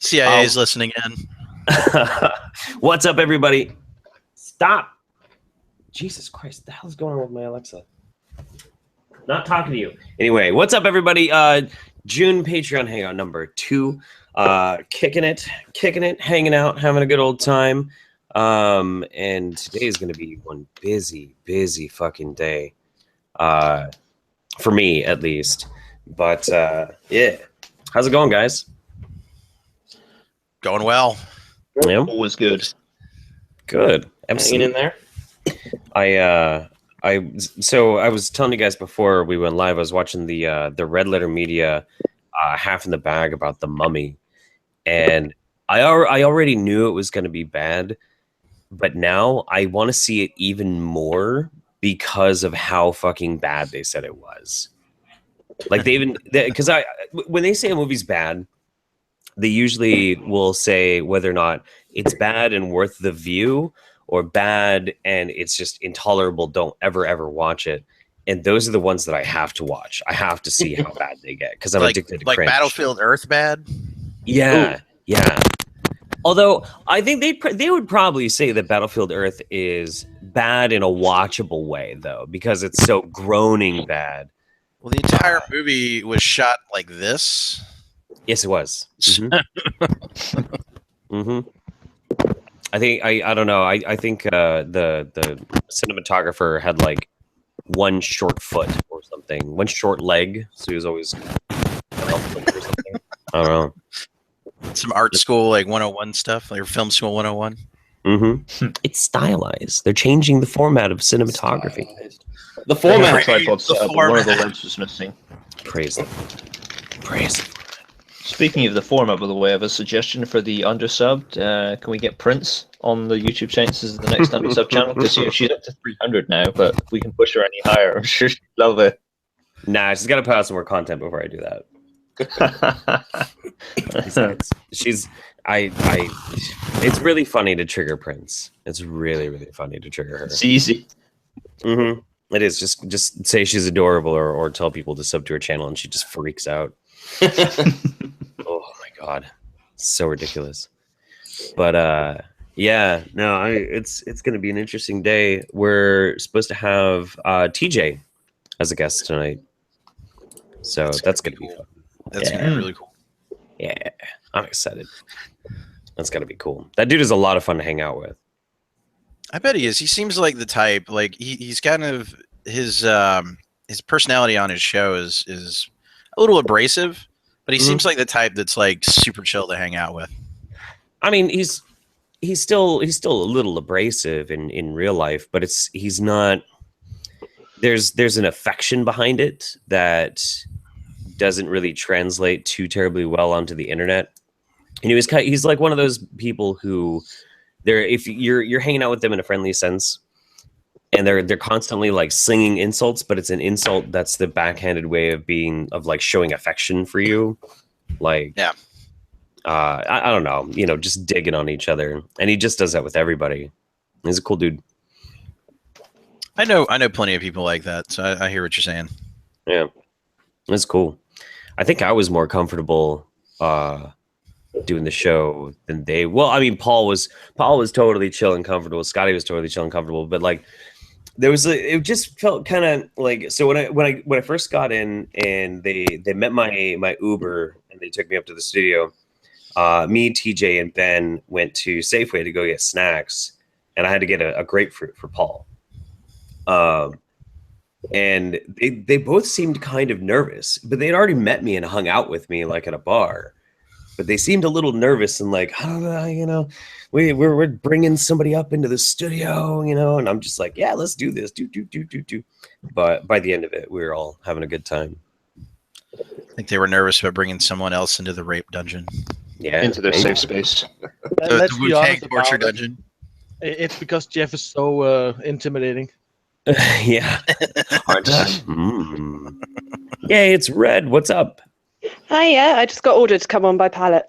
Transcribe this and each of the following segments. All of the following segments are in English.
CIA is listening in. What's up, everybody? Stop. Jesus Christ, what the hell is going on with my Alexa? Not talking to you. Anyway, what's up, everybody? June Patreon Hangout number 2. Kicking it, hanging out, having a good old time. And today is going to be one busy fucking day. For me, at least. But, yeah. How's it going, guys? Going well. Yeah. Always good. Good. Hanging in there. So I was telling you guys before we went live, I was watching the Red Letter Media Half in the Bag about The Mummy, and I already knew it was going to be bad, but now I want to see it even more because of how fucking bad they said it was. Like because when they say a movie's bad, they usually will say whether or not it's bad and worth the view, or bad and it's just intolerable, don't ever watch it. And those are the ones that I have to watch. I have to see how bad they get because I'm addicted to cringe. Battlefield Earth bad? Yeah. Ooh. Yeah. Although I think they would probably say that Battlefield Earth is bad in a watchable way, though, because it's so groaning bad. Well, the entire movie was shot like this. Yes, it was. Mm-hmm. Mm-hmm. I think I don't know. I think the cinematographer had like one short foot or something, one short leg, so he was always or something. I don't know. Some art school like 101 stuff, like film school 101. Mm-hmm. It's stylized. They're changing the format of cinematography. The format tripod one of the legs was missing. Praise them. Praise them. Speaking of the format, by the way, I have a suggestion for the undersubbed. Can we get Prince on the YouTube channel as the next undersub channel? Because she's up to 300 now, but if we can push her any higher, I'm sure she'd love it. Nah, she's got to put out some more content before I do that. It's really funny to trigger Prince. It's really funny to trigger her. It's easy. Mm-hmm. It is. Just say she's adorable or tell people to sub to her channel and she just freaks out. Oh my god, so ridiculous. But yeah, no, it's gonna be an interesting day. We're supposed to have TJ as a guest tonight, so that's gonna be fun. That's gonna be really cool. Yeah, I'm excited. That's gonna be cool. That dude is a lot of fun to hang out with. I bet he is. He seems like the type. Like he's kind of his personality on his show is a little abrasive, but he seems like the type that's like super chill to hang out with. I mean, he's still a little abrasive in real life, but he's not. There's an affection behind it that doesn't really translate too terribly well onto the internet. And he's like one of those people who if you're hanging out with them in a friendly sense, and they're constantly like singing insults, but it's an insult that's the backhanded way of like showing affection for you. Like, yeah, I don't know, just digging on each other. And he just does that with everybody. He's a cool dude. I know plenty of people like that. So I hear what you're saying. Yeah, that's cool. I think I was more comfortable doing the show than they. Well, I mean, Paul was totally chill and comfortable. Scotty was totally chill and comfortable. But like, it just felt kind of like, so when I first got in and they met my Uber and they took me up to the studio. Me, TJ, and Ben went to Safeway to go get snacks, and I had to get a grapefruit for Paul. And they both seemed kind of nervous, but they'd already met me and hung out with me like at a bar. But they seemed a little nervous and like, I don't know, we're bringing somebody up into the studio, and I'm just like, yeah, let's do this, do. But by the end of it, we were all having a good time. I think they were nervous about bringing someone else into the rape dungeon. Yeah, into their safe space. Let's be honest torture about dungeon. It's because Jeff is so intimidating. Yeah. Yay, it's Red. What's up? Hiya, I just got ordered to come on by pallet.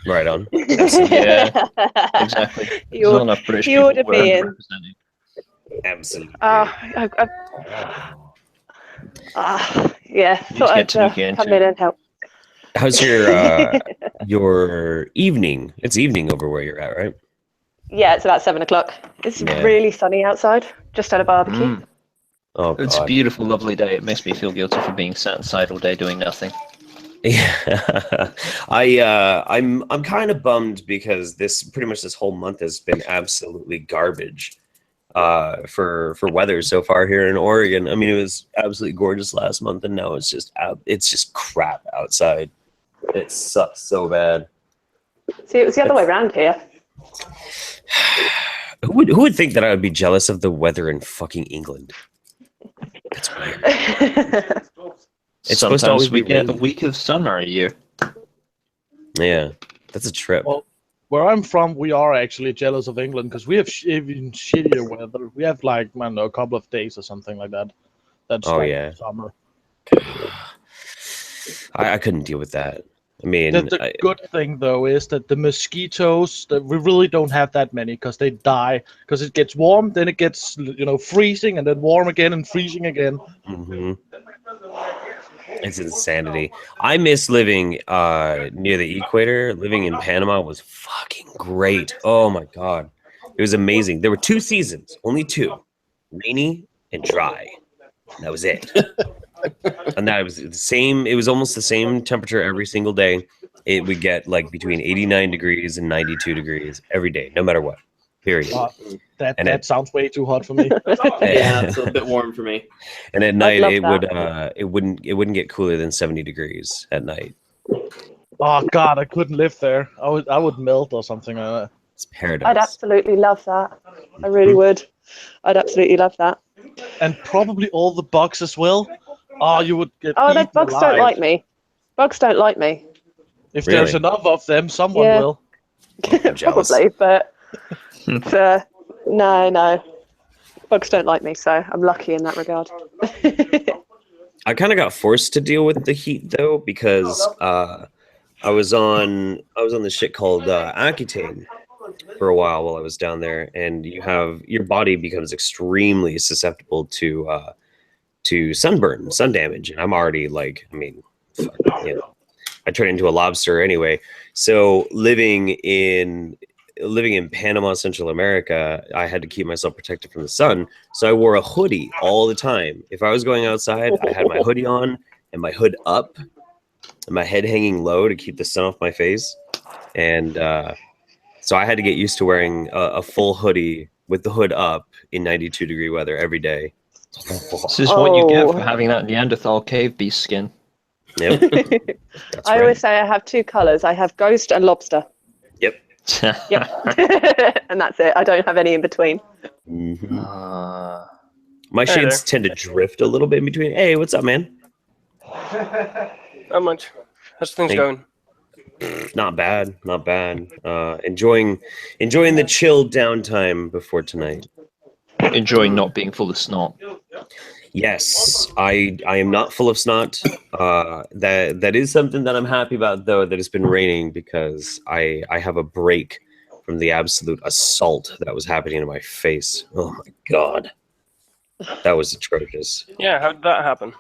Right on. Yeah, exactly. He ordered me in. Absolutely. Yeah, thought I'd come in and help. How's your evening? It's evening over where you're at, right? Yeah, it's about 7 o'clock. It's really sunny outside. Just had a barbecue. Oh, It's a beautiful, lovely day. It makes me feel guilty for being sat inside all day doing nothing. Yeah, I'm kind of bummed because pretty much this whole month has been absolutely garbage for weather so far here in Oregon. I mean, it was absolutely gorgeous last month, and now it's just crap outside. It sucks so bad. See, it was the other way around here. Who would think that I would be jealous of the weather in fucking England? That's weird. It's supposed to always we be get rainy. a week of summer a year. Yeah, that's a trip. Well, where I'm from, we are actually jealous of England because we have even shittier weather. We have like, I don't know, a couple of days or something like that. That's summer. I couldn't deal with that. I mean, the good thing though is that the mosquitoes, we really don't have that many because they die because it gets warm, then it gets freezing, and then warm again and freezing again. Mm-hmm. It's insanity. I miss living near the equator. Living in Panama was fucking great. Oh my god, it was amazing. There were 2 seasons, only 2, rainy and dry. And that was it. And that was the same. It was almost the same temperature every single day. It would get like between 89 degrees and 92 degrees every day, no matter what. Period. That sounds way too hot for me. Yeah, it's a bit warm for me. And at night it wouldn't get cooler than 70 degrees at night. Oh god, I couldn't live there. I would melt or something like that. It's paradise. I'd absolutely love that. I really would. I'd absolutely love that. And probably all the bugs as well. Oh, you would get. Oh, the bugs don't like me. Bugs don't like me. If there's enough of them, someone will. Probably, but no. Bugs don't like me, so I'm lucky in that regard. I kind of got forced to deal with the heat though because I was on this shit called Accutane for a while I was down there, and your body becomes extremely susceptible to sunburn, sun damage, and I'm already like, I mean, I turn into a lobster anyway. So living in Panama, Central America, I had to keep myself protected from the sun. So I wore a hoodie all the time. If I was going outside, I had my hoodie on and my hood up and my head hanging low to keep the sun off my face. And so I had to get used to wearing a full hoodie with the hood up in 92-degree weather every day. This is what you get for having that Neanderthal cave beast skin. Yep. I always say I have 2 colors. I have ghost and lobster. Yep. Yep. And that's it. I don't have any in between. Mm-hmm. My shades tend to drift a little bit in between. Hey, what's up, man? Not much. How's things going? Not bad. Enjoying the chill downtime before tonight. Enjoying not being full of snot. Yes, I am not full of snot. That is something that I'm happy about, though, that it's been raining, because I have a break from the absolute assault that was happening in my face. Oh my god, that was atrocious. Yeah, how did that happen?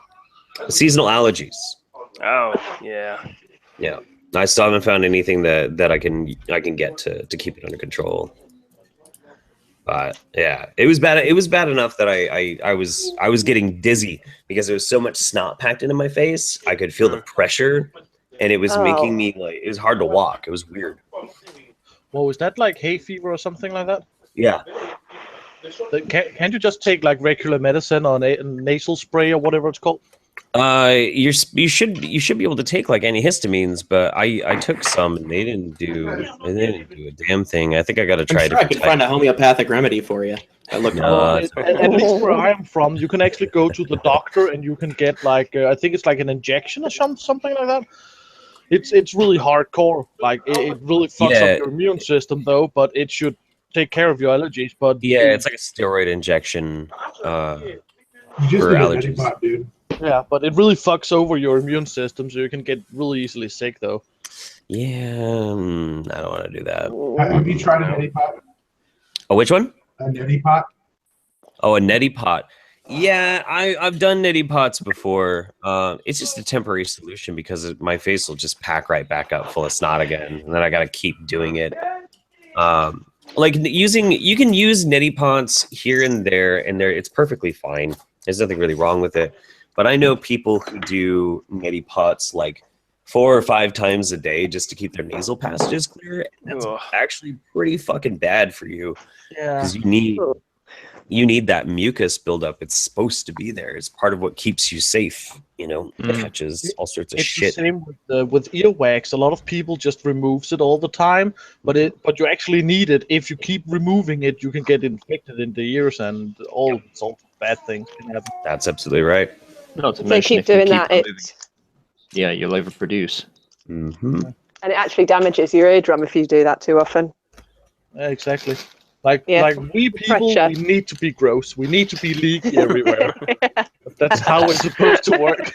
Seasonal allergies. Oh, yeah. Yeah, I still haven't found anything that I can get to keep it under control. But yeah, it was bad. It was bad enough that I was getting dizzy because there was so much snot packed into my face. I could feel the pressure, and it was making me like, it was hard to walk. It was weird. Well, was that like hay fever or something like that? Yeah. Can't you just take like regular medicine or nasal spray or whatever it's called? You should be able to take like antihistamines, but I took some and they didn't do a damn thing. I think I got to try. I could find a homeopathic remedy for you. At least where I am from, you can actually go to the doctor and you can get like I think it's like an injection or something like that. It's really hardcore. Like it really fucks up your immune system though, but it should take care of your allergies. But yeah, it's like a steroid injection for allergies. Pot, dude. Yeah, but it really fucks over your immune system, so you can get really easily sick, though. Yeah, I don't want to do that. Have you tried a neti pot? Oh, which one? A neti pot? Oh, a neti pot. Yeah, I've done neti pots before. It's just a temporary solution because my face will just pack right back up full of snot again, and then I got to keep doing it. You can use neti pots here and there, and it's perfectly fine. There's nothing really wrong with it. But I know people who do neti pots like 4 or 5 times a day just to keep their nasal passages clear. And that's actually pretty fucking bad for you. Yeah. Because you need that mucus buildup. It's supposed to be there. It's part of what keeps you safe. Catches all sorts of shit. It's the same with earwax. A lot of people just removes it all the time, but you actually need it. If you keep removing it, you can get infected in the ears, and all sorts of bad things can happen. That's absolutely right. Not to If they mention, keep if you doing keep that, removing, you'll overproduce. Mm-hmm. and it actually damages your eardrum if you do that too often. Yeah, exactly. Like we people, Pressure. we need to be gross. We need to be leaky everywhere. That's how it's supposed to work.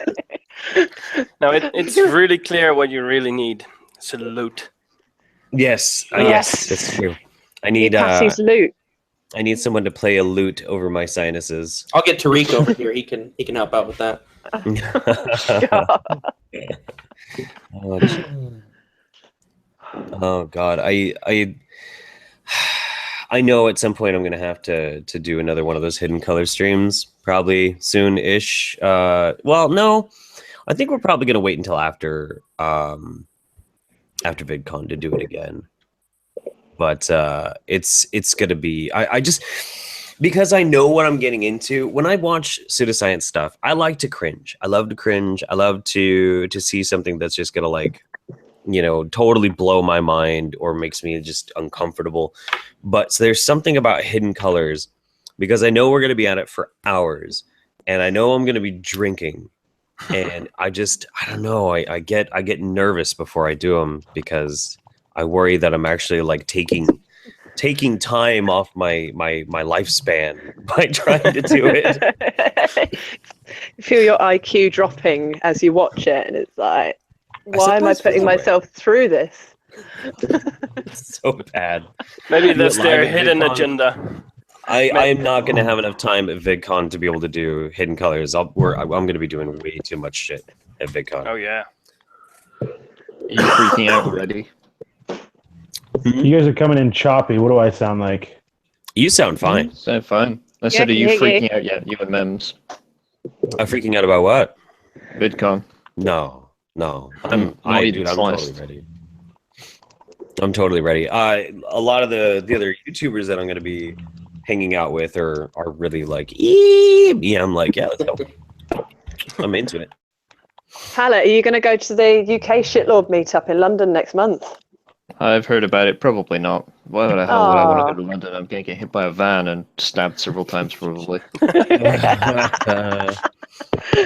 Now it's really clear what you really need. Salute. Yes, Yes. that's true. I need Patsy's loot. I need someone to play a lute over my sinuses. I'll get Tariq over here. He can help out with that. Oh God, I know at some point I'm gonna have to do another one of those hidden color streams, probably soon-ish. Well, no, I think we're probably gonna wait until after VidCon to do it again. But it's gonna be I just, because I know what I'm getting into. When I watch pseudoscience stuff, I like to cringe. I love to cringe. I love to see something that's just gonna totally blow my mind or makes me just uncomfortable. But there's something about hidden colors, because I know we're gonna be at it for hours, and I know I'm gonna be drinking, and I don't know. I get nervous before I do them because I worry that I'm actually like taking time off my lifespan by trying to do it. You feel your IQ dropping as you watch it, and it's like, why am I putting myself through this? It's so bad. Maybe that's their Live at hidden VidCon. agenda. I am not going to have enough time at VidCon to be able to do hidden colors. I'm going to be doing way too much shit at VidCon. Oh yeah. Are you freaking out already? You guys are coming in choppy. What do I sound like? You sound fine. Sound fine. I said, are you freaking out yet? You and Mems. I'm freaking out about what? VidCon. No. I'm totally ready. I'm totally ready. A lot of the other YouTubers that I'm going to be hanging out with are really like, yeah, I'm like, yeah, let's go. I'm into it. Pallet, are you going to go to the UK Shitlord meetup in London next month? I've heard about it. Probably not. Why the hell would I want to go to London? I'm going to get hit by a van and stabbed several times, probably.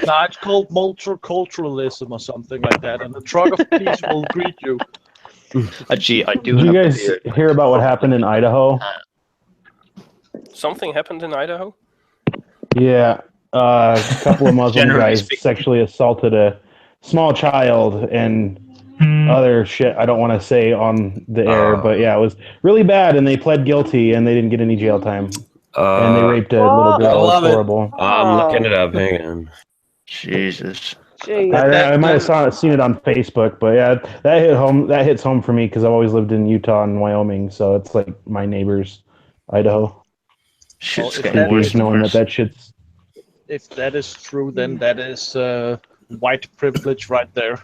Nah, it's called multiculturalism or something like that, and the truck of peace will greet you. Actually, I do. Did you guys hear about what happened in Idaho? Something happened in Idaho? Yeah, a couple of Muslim guys sexually assaulted a small child and other shit I don't want to say on the air, but yeah, it was really bad, and they pled guilty, and they didn't get any jail time. And they raped a little girl. It was horrible. I'm looking it up. Hang on. Jesus. I might have seen it on Facebook, but yeah, that hits home for me because I've always lived in Utah and Wyoming, so it's like my neighbors, Idaho. Shit's getting worse. Knowing that shit's. If that is true, then that is white privilege right there.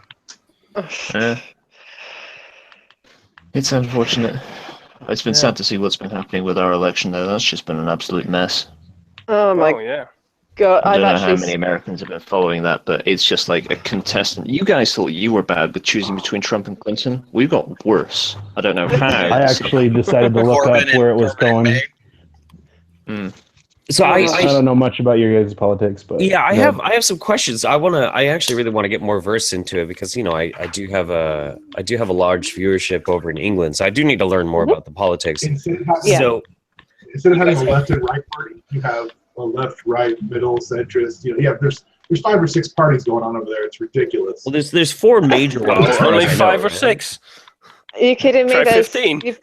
It's unfortunate. It's been sad to see what's been happening with our election, though. That's just been an absolute mess. Oh my yeah. God! I don't know how many Americans have been following that, but it's just like a contestant. You guys thought you were bad with choosing between Trump and Clinton. We've got worse. I don't know how. I actually decided to look up where it was going. So I don't know much about your guys' politics, but yeah, I have some questions. I actually really want to get more versed into it because I do have a large viewership over in England, so I do need to learn more about the politics. Instead of having a left and right party, you have a left, right, middle, centrist. There's 5 or 6 parties going on over there. It's ridiculous. Well, there's 4 major ones. Only 5 or 6. Are you kidding me? Try There's 15.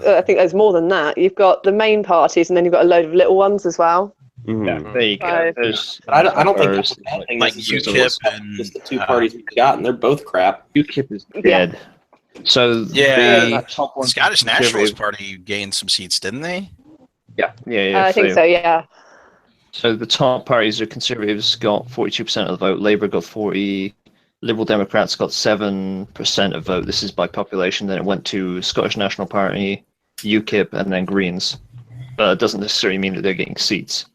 I think there's more than that. You've got the main parties, and then you've got a load of little ones as well. Mhm. There you go. There's, But I don't think that's a bad thing. Like necessarily. UKIP It's and just the two parties we've got, and they're both crap. UKIP is dead. So Yeah, the top one, Scottish Nationalist Party gained some seats, didn't they? Yeah. I think so. Yeah. So the top parties are Conservatives got 42% of the vote, Labour got 40%, Liberal Democrats got 7% of vote. This is by population. Then it went to Scottish National Party, UKIP, and then Greens. But it doesn't necessarily mean that they're getting seats.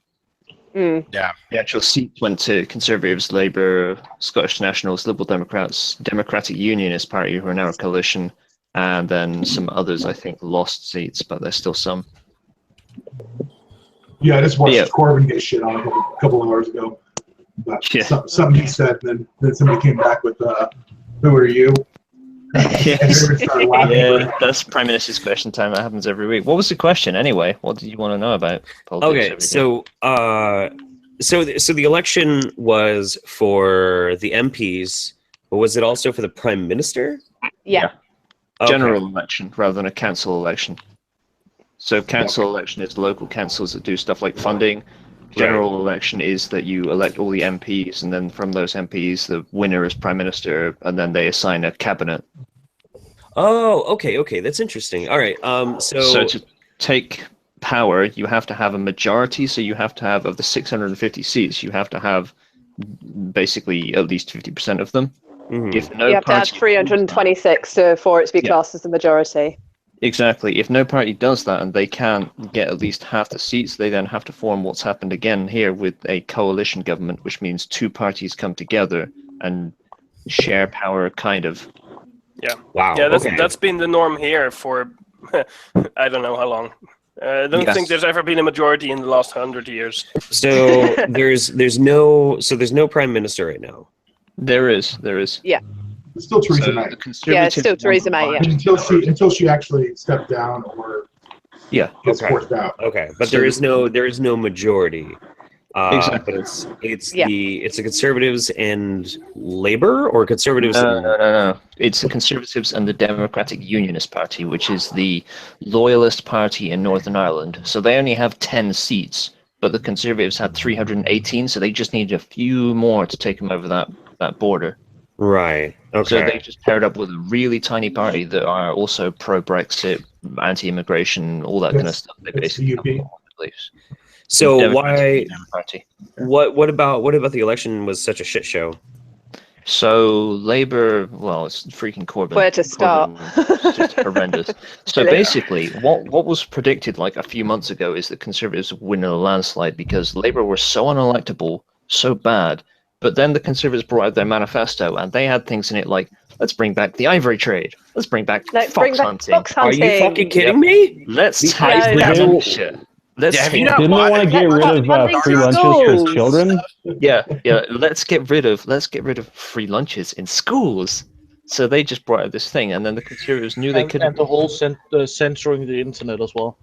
Yeah. The actual seats went to Conservatives, Labour, Scottish Nationals, Liberal Democrats, Democratic Unionist Party, who are now a coalition, and then some others, I think, lost seats, but there's still some. Yeah, I just watched Corbyn get shit on a couple of hours ago. But something he said, and then somebody came back with, "Who are you?" Yes. And started laughing. Yeah, that's Prime Minister's question time. That happens every week. What was the question anyway? What did you want to know about politics? Okay, so the election was for the MPs, but was it also for the Prime Minister? Yeah. Okay. General election rather than a council election. So council election is local councils that do stuff like funding. General election is that you elect all the MPs, and then from those MPs, the winner is Prime Minister, and then they assign a cabinet. Oh, okay, that's interesting. All right, So to take power, you have to have a majority. So you have to have, of the 650 seats, you have to have basically at least 50% of them. Mhm. If no You have to have 326 for it to be classed as the majority. Exactly. If no party does that and they can't get at least half the seats, they then have to form what's happened again here with a coalition government, which means two parties come together and share power, kind of. Yeah. Wow. Yeah, that's been the norm here for I don't know how long. I don't think there's ever been a majority in the last 100 years. So there's no Prime Minister right now. There is. Yeah. It's still Theresa May. Yeah, it's still Theresa May. Yeah. Until she actually stepped down or gets forced out. Okay, but there is no majority. Exactly. But it's the Conservatives and Labour, or Conservatives. No. It's the Conservatives and the Democratic Unionist Party, which is the loyalist party in Northern Ireland. So they only have 10 seats, but the Conservatives had 318, so they just needed a few more to take them over that border. Right. Okay. So they just paired up with a really tiny party that are also pro-Brexit, anti-immigration, all that kind of stuff. They basically have all the beliefs. So why? Party. What about the election was such a shit show? So Labour, well, it's freaking Corbyn. Where to start? It's just horrendous. So basically, what was predicted like a few months ago is that Conservatives would win in a landslide because Labour were so unelectable, so bad. But then the Conservatives brought out their manifesto, and they had things in it like, let's bring back the ivory trade. Let's bring back fox hunting. Are you fucking kidding me? Let's take Didn't They want to get rid of free lunches for children? Yeah. Let's get rid of free lunches in schools. So they just brought out this thing, and then the Conservatives knew they could. And the whole censoring the internet as well.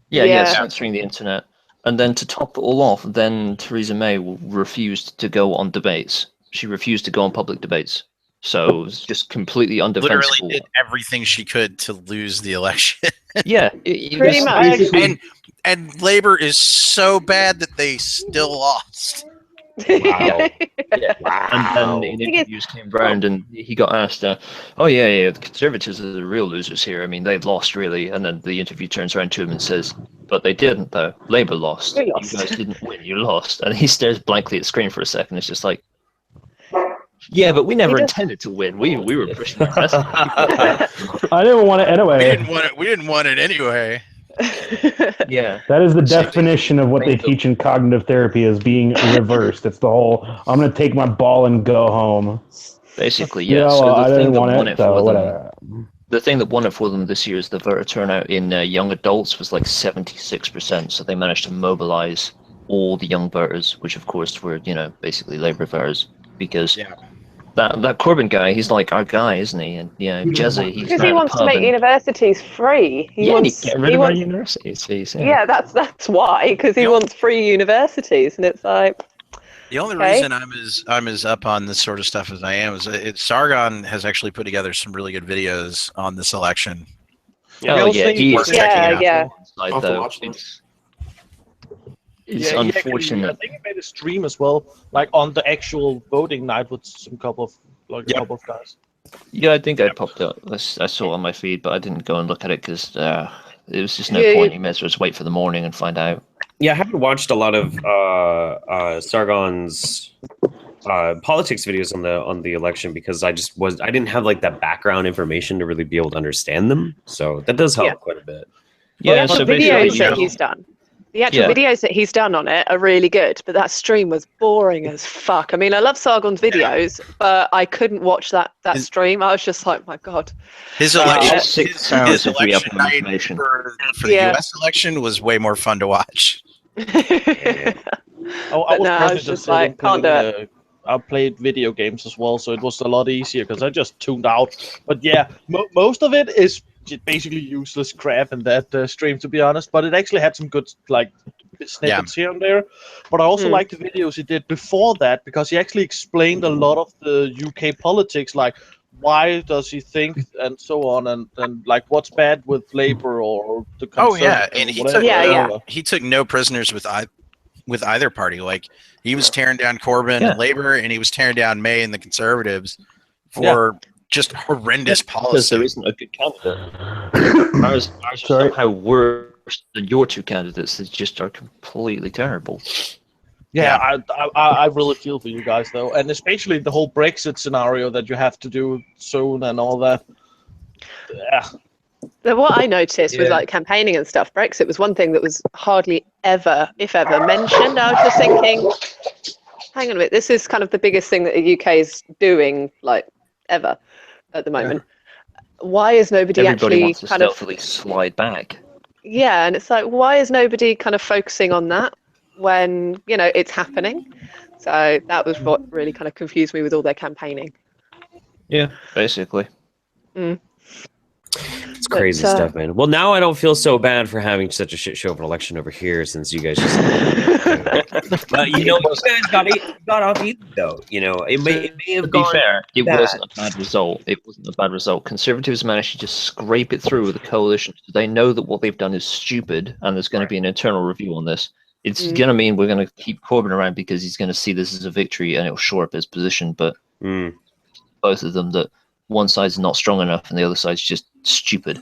Yeah, censoring the internet. And then to top it all off, then Theresa May refused to go on debates. She refused to go on public debates. So it was just completely undefensible. Literally did everything she could to lose the election. Yeah. Pretty much. And Labour is so bad that they still lost. Wow. And then in interviews came round and he got asked, the Conservatives are the real losers here. I mean, they've lost, really. And then the interview turns around to him and says, but they didn't, though. Labour lost. You guys didn't win. You lost. And he stares blankly at the screen for a second. It's just like, yeah, but we never intended to win. We were pushing our best. I didn't want it anyway. We didn't want it anyway. Yeah. That is the definition of what they teach in cognitive therapy as being reversed. It's the whole, I'm going to take my ball and go home. Basically, yeah. Yeah, So well, I the thing didn't that want won it, it so for whatever. them, the thing that won it for them this year is the voter turnout in young adults was like 76%. So they managed to mobilize all the young voters, which of course were, basically Labour voters, because that Corbyn guy, he's like our guy, isn't he? And Jezzy, he's because he wants to make universities free. He wants to get rid of our universities. Yeah, that's why. Because he wants free universities, and it's like. The only reason I'm as up on this sort of stuff as I am is Sargon has actually put together some really good videos on this election. Yeah, I'll have to watch It's I unfortunate. think he made a stream as well, like on the actual voting night with a couple of guys. Yeah, I think I popped up. I saw it on my feed, but I didn't go and look at it because there was just no point. You may as well just wait for the morning and find out. Yeah, I haven't watched a lot of Sargon's politics videos on the election because I didn't have like that background information to really be able to understand them. So that does help quite a bit. Yeah, the videos that he's done. The actual videos that he's done on it are really good, but that stream was boring as fuck. I mean, I love Sargon's videos, but I couldn't watch that stream. I was just like, my god. His election, his election night for the U.S. election was way more fun to watch. I was just like, can't do it. I played video games as well, so it was a lot easier because I just tuned out. But yeah, most of it is basically useless crap in that stream, to be honest. But it actually had some good snippets here and there. But I also liked the videos he did before that because he actually explained a lot of the UK politics, like why does he think and so on, and like what's bad with Labour or the Conservatives. And he took no prisoners with either party. Like he was tearing down Corbyn and Labour, and he was tearing down May and the Conservatives for just horrendous policy. Because there isn't a good candidate. Ours are somehow worse than your two candidates that just are completely terrible. Yeah, I really feel for you guys though, and especially the whole Brexit scenario that you have to do soon and all that. Yeah. What I noticed with like campaigning and stuff, Brexit was one thing that was hardly ever, if ever, mentioned. I was just thinking, hang on a minute, this is kind of the biggest thing that the UK is doing, like, ever at the moment. Why is nobody Everybody wants to kind of stealthily slide back? Yeah, and it's like, why is nobody kind of focusing on that when, you know, it's happening? So that was what really kind of confused me with all their campaigning. Yeah, basically. It's crazy stuff, man. Well, now I don't feel so bad for having such a shit show of an election over here, since you guys just. But you know, you guys got off easy though. You know, it may have gone. To be fair, it wasn't a bad result. It wasn't a bad result. Conservatives managed to just scrape it through with the coalition. So they know that what they've done is stupid, and there's going to be an internal review on this. It's going to mean we're going to keep Corbyn around because he's going to see this as a victory, and it'll shore up his position. But both of them, that one side's not strong enough, and the other side's just stupid.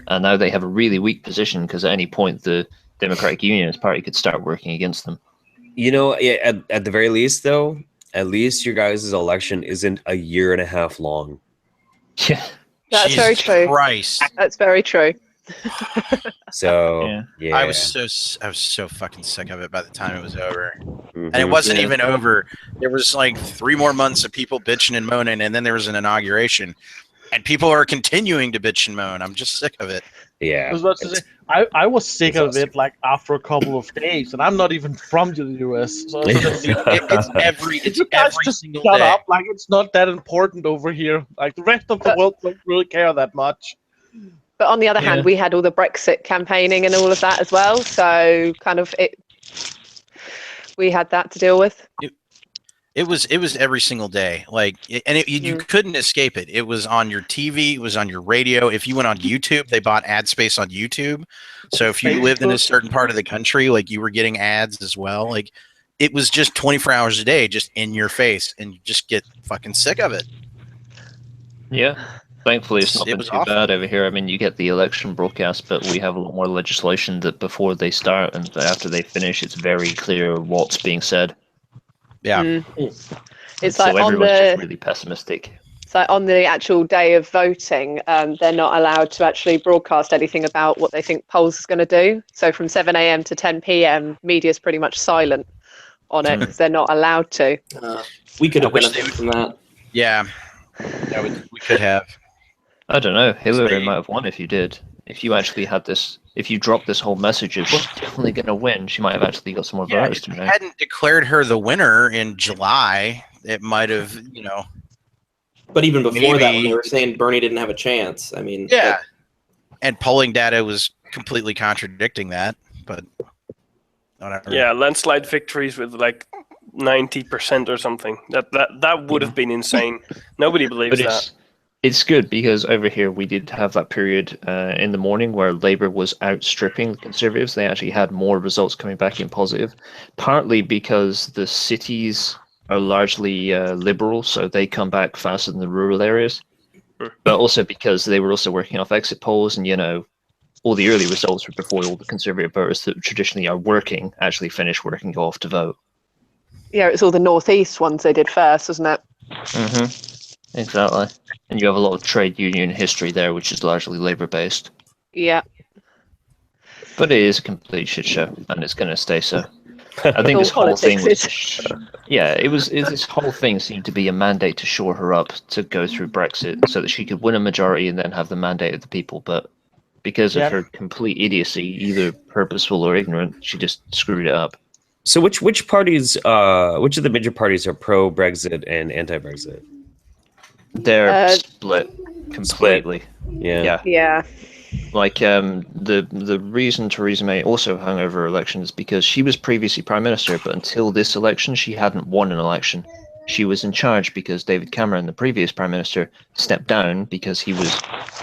And now they have a really weak position because at any point the Democratic Unionist Party could start working against them. You know, at the very least, though, at least your guys' election isn't a year and a half long. Yeah, that's very true. Christ. That's very true. So yeah, I was so fucking sick of it by the time it was over, and it wasn't even over. There was like 3 more months of people bitching and moaning, and then there was an inauguration. And people are continuing to bitch and moan. I'm just sick of it. Yeah. I was about to say, I was sick of it like after a couple of days, and I'm not even from the US. So it's every single shut day. up. Like, it's not that important over here. Like, the rest of the world don't really care that much. But on the other hand, we had all the Brexit campaigning and all of that as well. So kind of we had that to deal with. It was every single day, like, and you couldn't escape it. It was on your TV, it was on your radio. If you went on YouTube, they bought ad space on YouTube. So if you lived in a certain part of the country, like, you were getting ads as well. Like, it was just 24 hours a day, just in your face, and you just get fucking sick of it. Yeah. Thankfully, it's not been too bad over here. I mean, you get the election broadcast, but we have a lot more legislation that before they start and after they finish, it's very clear what's being said. Yeah. It's so like everyone's just really pessimistic. It's like on the actual day of voting, they're not allowed to actually broadcast anything about what they think polls is going to do. So from 7 a.m. to 10 p.m., media's pretty much silent on it because they're not allowed to. We could have benefited from that. Yeah. We could have. I don't know. Hillary might have won if you did. If you actually had this, if you dropped this whole message of she's definitely going to win, she might have actually got some more voters. If you hadn't declared her the winner in July, it might have, you know. But even before that, when they were saying Bernie didn't have a chance, I mean. Yeah. And polling data was completely contradicting that, but whatever. Yeah, landslide victories with like 90% or something. That would have been insane. Nobody believes that. It's good because over here we did have that period in the morning where Labour was outstripping the Conservatives. They actually had more results coming back in positive, partly because the cities are largely liberal, so they come back faster than the rural areas, but also because they were also working off exit polls, and all the early results were before all the Conservative voters that traditionally are working actually finish work and go off to vote. Yeah, it's all the northeast ones they did first, wasn't it? Mm-hmm. Exactly. And you have a lot of trade union history there, which is largely Labour-based. Yeah. But it is a complete shit show, and it's going to stay so. I think this whole thing was... this whole thing seemed to be a mandate to shore her up to go through Brexit so that she could win a majority and then have the mandate of the people, but because of her complete idiocy, either purposeful or ignorant, she just screwed it up. So which parties, which of the major parties are pro-Brexit and anti-Brexit? They're split completely. Yeah. Yeah. Like the reason Theresa May also hung over election is because she was previously prime minister, but until this election, she hadn't won an election. She was in charge because David Cameron, the previous prime minister, stepped down because he was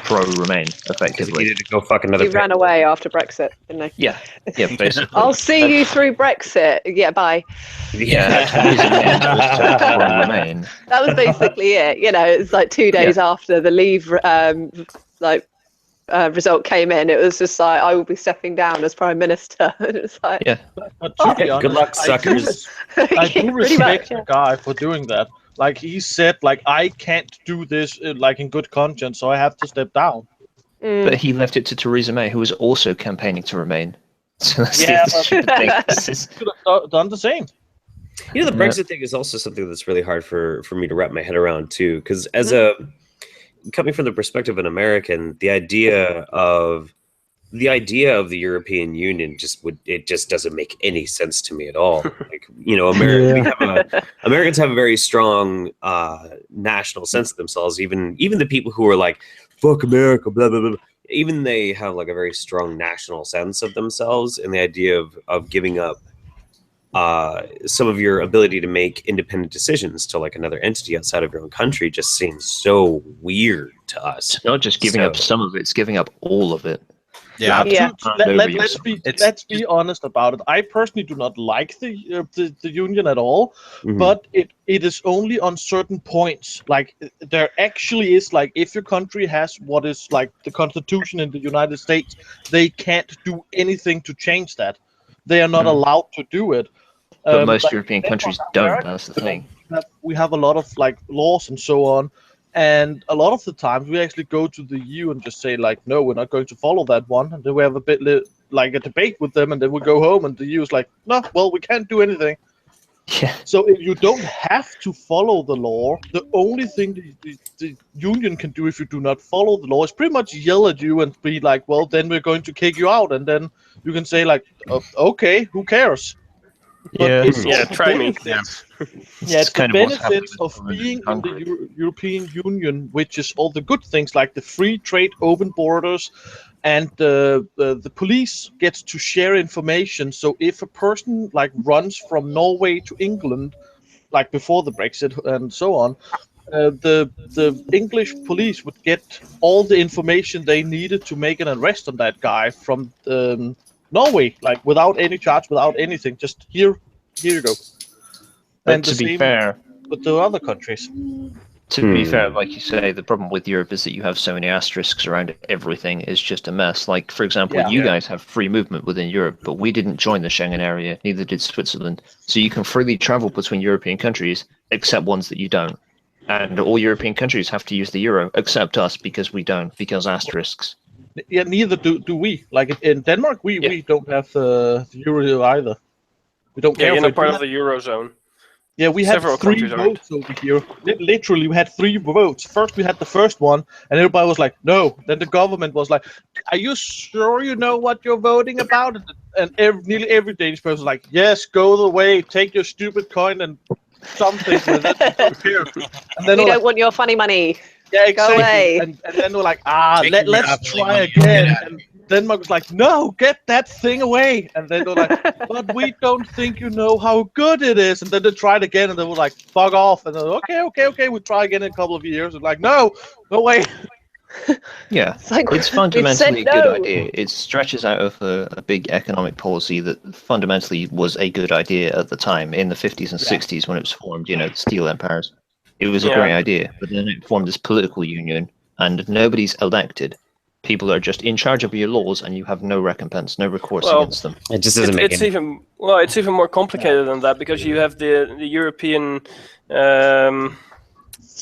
pro-Remain, effectively. He needed to go fuck another. He ran away after Brexit, didn't he? Yeah, basically. I'll see you through Brexit. Yeah, bye. Yeah, Theresa May Remain. That was basically it. It's like 2 days after the Leave result came in. It was just like, I will be stepping down as prime minister. And it's like, But to be honest, good luck, suckers. I do respect the guy for doing that. Like he said, like I can't do this like in good conscience, so I have to step down. But he left it to Theresa May, who was also campaigning to Remain. So that's could have done the same. The Brexit thing is also something that's really hard for me to wrap my head around too, because as coming from the perspective of an American, the idea of the European Union just doesn't make any sense to me at all. Like, Americans have a very strong national sense of themselves. Even the people who are like, fuck America, blah, blah, blah. Even they have like a very strong national sense of themselves, and the idea of giving up some of your ability to make independent decisions to like another entity outside of your own country just seems so weird to us. It's not just giving up some of it, it's giving up all of it. Let's be honest about it. I personally do not like the union at all, but it is only on certain points. Like there actually is like if your country has what is like the Constitution in the United States, they can't do anything to change that. They are not allowed to do it. But most European countries don't. That's the thing. We have a lot of like laws and so on. And a lot of the times we actually go to the EU and just say like, no, we're not going to follow that one. And then we have a bit like a debate with them, and then we go home and the EU is like, no, well, we can't do anything. Yeah. So if you don't have to follow the law, the only thing the union can do if you do not follow the law is pretty much yell at you and be like, well, then we're going to kick you out. And then you can say like, okay, who cares? But try me. It's the benefits of being in the European Union, which is all the good things like the free trade, open borders, and the police gets to share information. So if a person like runs from Norway to England, like before the Brexit and so on, the English police would get all the information they needed to make an arrest on that guy from Norway, like without any charge, without anything. Just here you go. But And to be fair, with the other countries. To be fair, like you say, the problem with Europe is that you have so many asterisks around everything. It's just a mess. Like, for example, you guys have free movement within Europe, but we didn't join the Schengen area, neither did Switzerland. So you can freely travel between European countries, except ones that you don't. And all European countries have to use the euro, except us, because we don't, because asterisks. Yeah, neither do we. Like in Denmark, we don't have the euro either. We don't care. Yeah, you're not part of the eurozone. Yeah, we had Several 3 countries votes over here. Literally, we had 3 votes. First, we had the first one, and everybody was like, no. Then the government was like, are you sure you know what you're voting about? And nearly every Danish person was like, yes, go the way, take your stupid coin and something. And then we don't want your funny money. Yeah, exactly. Go away. And then we're like, let's try again. And Denmark was like, no, get that thing away. And then they're like, but we don't think you know how good it is. And then they tried again, and they were like, fuck off. And they're like, okay, we'll try again in a couple of years. And like, no way. Yeah, it's fundamentally a good idea. It stretches out of a big economic policy that fundamentally was a good idea at the time in the 50s and 60s when it was formed, you know, the steel empires. It was a great idea, but then it formed this political union, and nobody's elected. People are just in charge of your laws, and you have no recompense, no recourse against them. It just doesn't make it's even it's even more complicated than that, because you have the European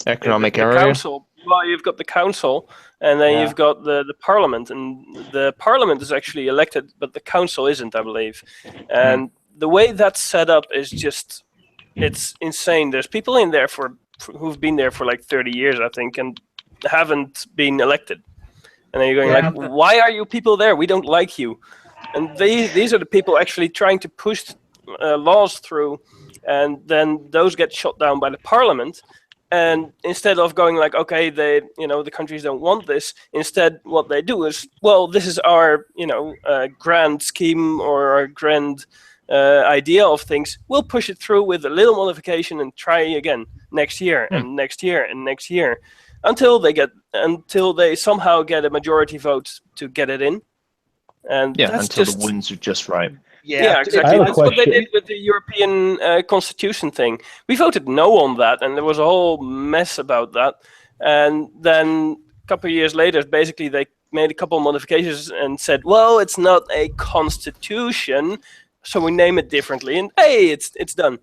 economic the area. Council. Well, you've got the council, and then you've got the parliament, and the parliament is actually elected, but the council isn't, I believe. And the way that's set up is just, it's insane. There's people in there who've been there for like 30 years, I think, and haven't been elected. And then you're going like, why are you people there? We don't like you. And these are the people actually trying to push laws through, and then those get shot down by the parliament. And instead of going like, okay, the countries don't want this, instead what they do is, well, this is our, grand scheme or our grand idea of things. We'll push it through with a little modification and try again next year and next year and next year, until they somehow get a majority vote to get it in. And that's until just the winds are just right. Yeah, exactly. That's what they did with the European Constitution thing. We voted no on that, and there was a whole mess about that. And then a couple of years later, basically they made a couple of modifications and said, well, it's not a constitution, so we name it differently. And hey, it's done.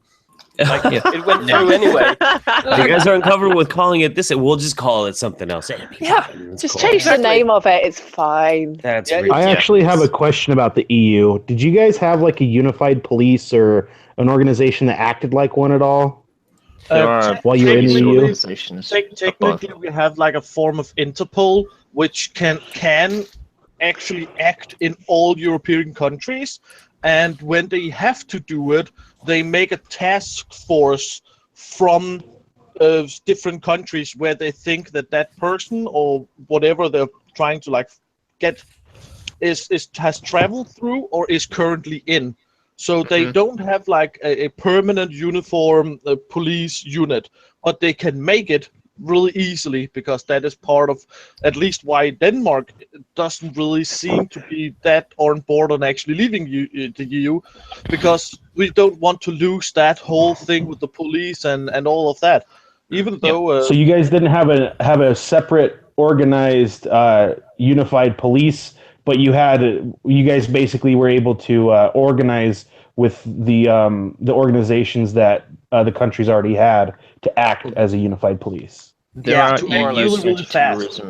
Like, it went through anyway. If you guys aren't comfortable with calling it this, we'll just call it something else. Just change the name of it. It's fine. That's I actually have a question about the EU. Did you guys have like a unified police or an organization that acted like one at all? While you're in the EU? Technically, we have like a form of Interpol, which can actually act in all European countries. And when they have to do it, they make a task force from different countries where they think that person or whatever they're trying to like get has traveled through or is currently in. So they don't have like a permanent uniform police unit, but they can make it really easily, because that is part of at least why Denmark doesn't really seem to be that on board on actually leaving the EU, because we don't want to lose that whole thing with the police and all of that. Even though so you guys didn't have a separate organized unified police, but you guys basically were able to organize with the organizations that the countries already had to act as a unified police. There are really fast.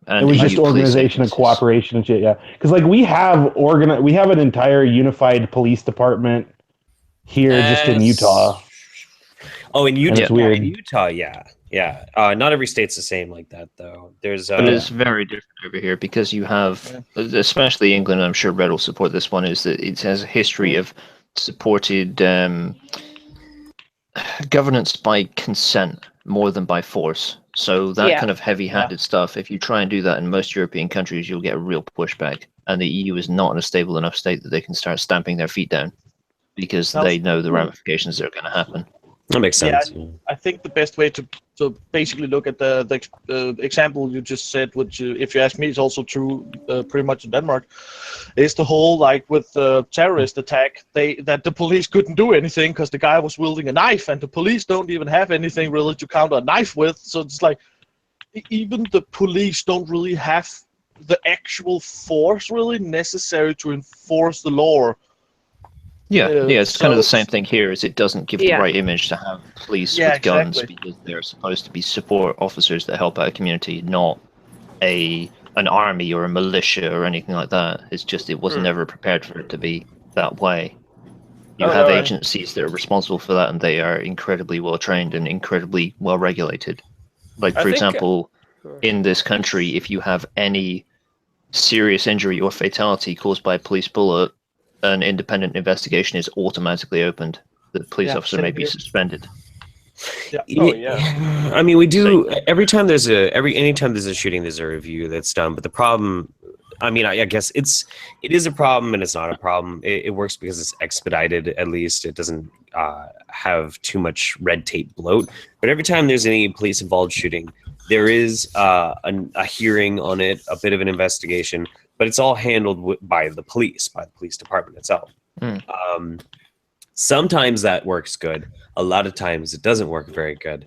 It was just organization and cooperation and shit, yeah. Because like we have an entire unified police department here, just in Utah. Oh, in Utah, it's weird. In Utah, yeah. Not every state's the same like that, though. But it's very different over here, because you have, especially England, I'm sure Red will support this one, is that it has a history of supported governance by consent more than by force. So that kind of heavy-handed stuff, if you try and do that in most European countries, you'll get a real pushback. And the EU is not in a stable enough state that they can start stamping their feet down, because they know the ramifications that are going to happen. That makes sense. Yeah, I think the best way to basically look at the example you just said, which if you ask me is also true pretty much in Denmark, is the whole like with the terrorist attack, that the police couldn't do anything because the guy was wielding a knife, and the police don't even have anything really to counter a knife with. So it's like even the police don't really have the actual force really necessary to enforce the law. Yeah, it's kind of the same thing here. Is it doesn't give the right image to have police with guns, because they're supposed to be support officers that help out a community, not an army or a militia or anything like that. It's just it wasn't ever prepared for it to be that way. You have agencies that are responsible for that, and they are incredibly well trained and incredibly well regulated. Like for example, in this country, if you have any serious injury or fatality caused by a police bullet, an independent investigation is automatically opened. The police officer may be suspended. I mean, we do anytime there's a shooting, there's a review that's done. But the problem, I mean, I guess it is a problem and it's not a problem. It works because it's expedited. At least it doesn't have too much red tape bloat. But every time there's any police involved shooting, there is a hearing on it, a bit of an investigation, but it's all handled by the police department itself. Sometimes that works good. A lot of times it doesn't work very good.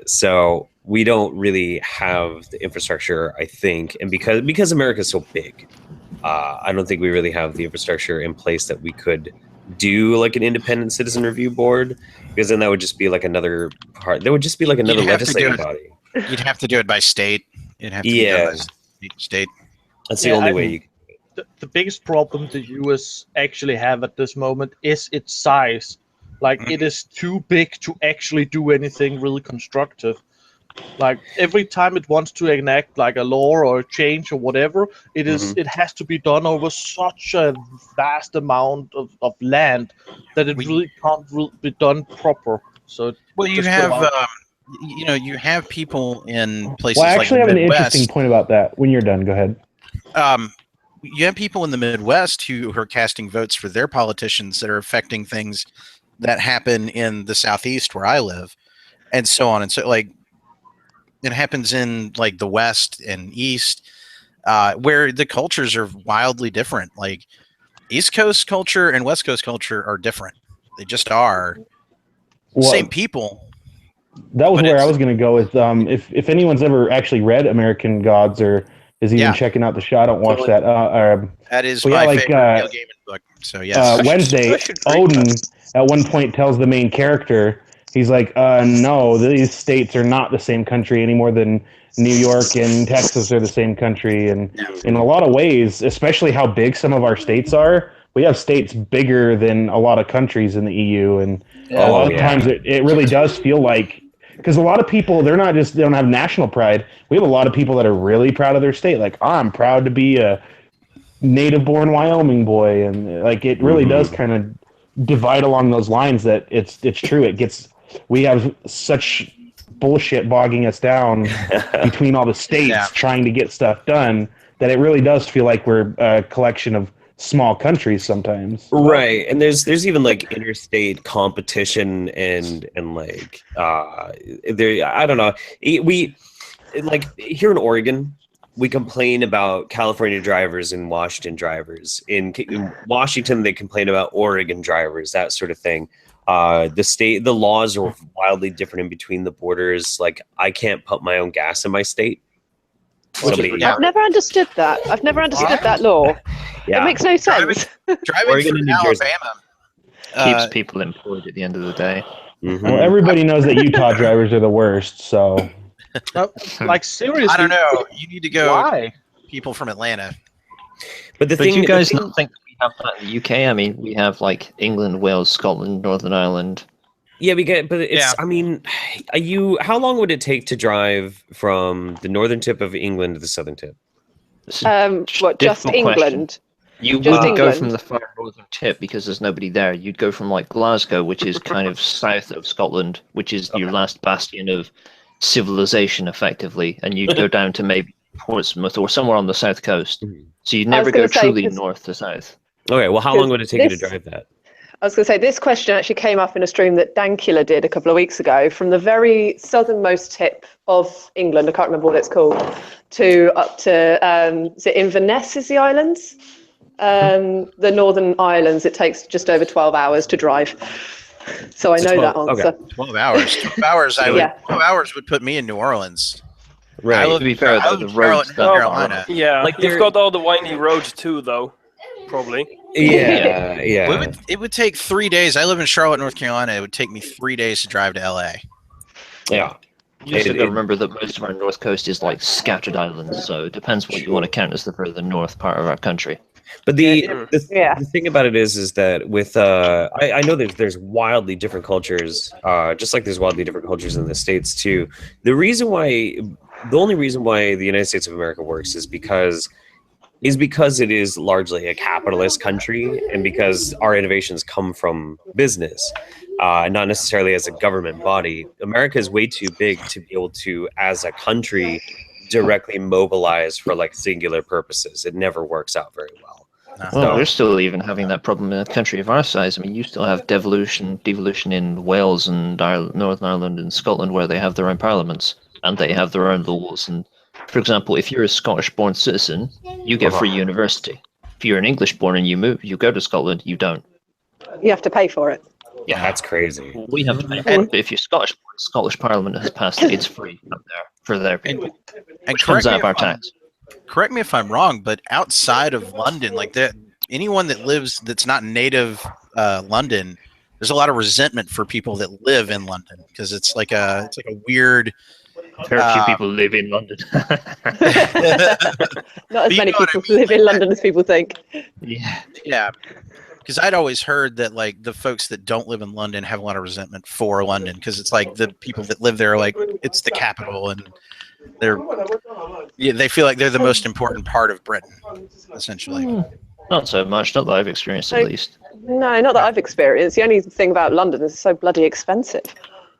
So we don't really have the infrastructure, I think, and because America's so big, I don't think we really have the infrastructure in place that we could do like an independent citizen review board, because then that would just be like another part. There would just be like another legislative body. You'd have to do it by state. It'd have to be done by state. That's the only way you can. The biggest problem the US actually have at this moment is its size. Like, it is too big to actually do anything really constructive. Like, every time it wants to enact like a law or a change or whatever, it has to be done over such a vast amount of land that it really can't be done proper. So you have you have people in places I actually like have the an Midwest. interesting point about that. When you're done, go ahead. You have people in the Midwest who are casting votes for their politicians that are affecting things that happen in the Southeast where I live, and so on. And so, like, it happens in like the West and East, where the cultures are wildly different. Like, East Coast culture and West Coast culture are different. They just are. Well, same people. That was where I was going to go. Is if anyone's ever actually read American Gods or is even checking out the show, I don't watch that. That is my favorite Neil Gaiman book. So yes, Wednesday, Odin at one point tells the main character, he's like, no, these states are not the same country any more than New York and Texas are the same country. And in a lot of ways, especially how big some of our states are, we have states bigger than a lot of countries in the EU. And a lot of times it really does feel like, because a lot of people, they don't have national pride. We have a lot of people that are really proud of their state. Like, I'm proud to be a native-born Wyoming boy. And like, it really does kind of divide along those lines that it's true. We have such bullshit bogging us down between all the states trying to get stuff done that it really does feel like we're a collection of small countries sometimes. Right. And there's even like interstate competition and like there, I don't know. We like here in Oregon, we complain about California drivers and Washington drivers. In Washington, they complain about Oregon drivers, that sort of thing. The laws are wildly different in between the borders. Like, I can't put my own gas in my state. I've never understood that. I've never understood that law. It makes no sense. Driving through Alabama keeps people employed at the end of the day. Well, everybody knows that Utah drivers are the worst, so... like, seriously, I don't know. You need to go. Why? People from Atlanta. But you guys not think that we have that in the UK? I mean, we have like England, Wales, Scotland, Northern Ireland. Yeah, but it's. I mean, how long would it take to drive from the northern tip of England to the southern tip? Just England? Question. You wouldn't go from the far northern tip because there's nobody there. You'd go from like Glasgow, which is kind of south of Scotland, which is your last bastion of civilization, effectively, and you'd go down to maybe Portsmouth or somewhere on the south coast. So you'd never go truly north to south. Okay, well, how long would it take you to drive that? I was going to say, this question actually came up in a stream that Dankula did a couple of weeks ago, from the very southernmost tip of England, I can't remember what it's called, up to, is it Inverness is the islands? The Northern Islands, it takes just over 12 hours to drive. So I know that answer. Okay. 12 hours. 12 hours. 12 hours would put me in New Orleans. Right. To be fair, though, the roads North Carolina. Yeah, like you've got all the windy roads too, though. Probably. Yeah. It would take 3 days. I live in Charlotte, North Carolina. It would take me 3 days to drive to LA. Yeah. You also got to remember that most of our north coast is like scattered islands, so it depends what you want to count as the further north part of our country. But the thing about it is that with I know there's wildly different cultures, just like there's wildly different cultures in the States too. The only reason why the United States of America works is because it is largely a capitalist country, and because our innovations come from business, not necessarily as a government body. America is way too big to be able to, as a country, directly mobilized for like singular purposes. It never works out very well. Well, we're still even having that problem in a country of our size. I mean, you still have devolution in Wales and Northern Ireland and Scotland, where they have their own parliaments and they have their own laws. And for example, if you're a Scottish-born citizen, you get free university. If you're an English-born and you go to Scotland, you don't. You have to pay for it. Yeah, that's crazy. We have to pay for it, but if you're Scottish, Scottish Parliament has passed it. It's free up there for their people, which comes out of our tax. Correct me if I'm wrong, but outside of London, like that, anyone that lives that's not native London, there's a lot of resentment for people that live in London because it's like a weird. Very few people live in London. Not as many people live in London as people think. Yeah. Because I'd always heard that like the folks that don't live in London have a lot of resentment for London because it's like the people that live there, like it's the capital and they feel like they're the most important part of Britain, essentially. Not so much, not that I've experienced at least. No, not that I've experienced. The only thing about London is it's so bloody expensive.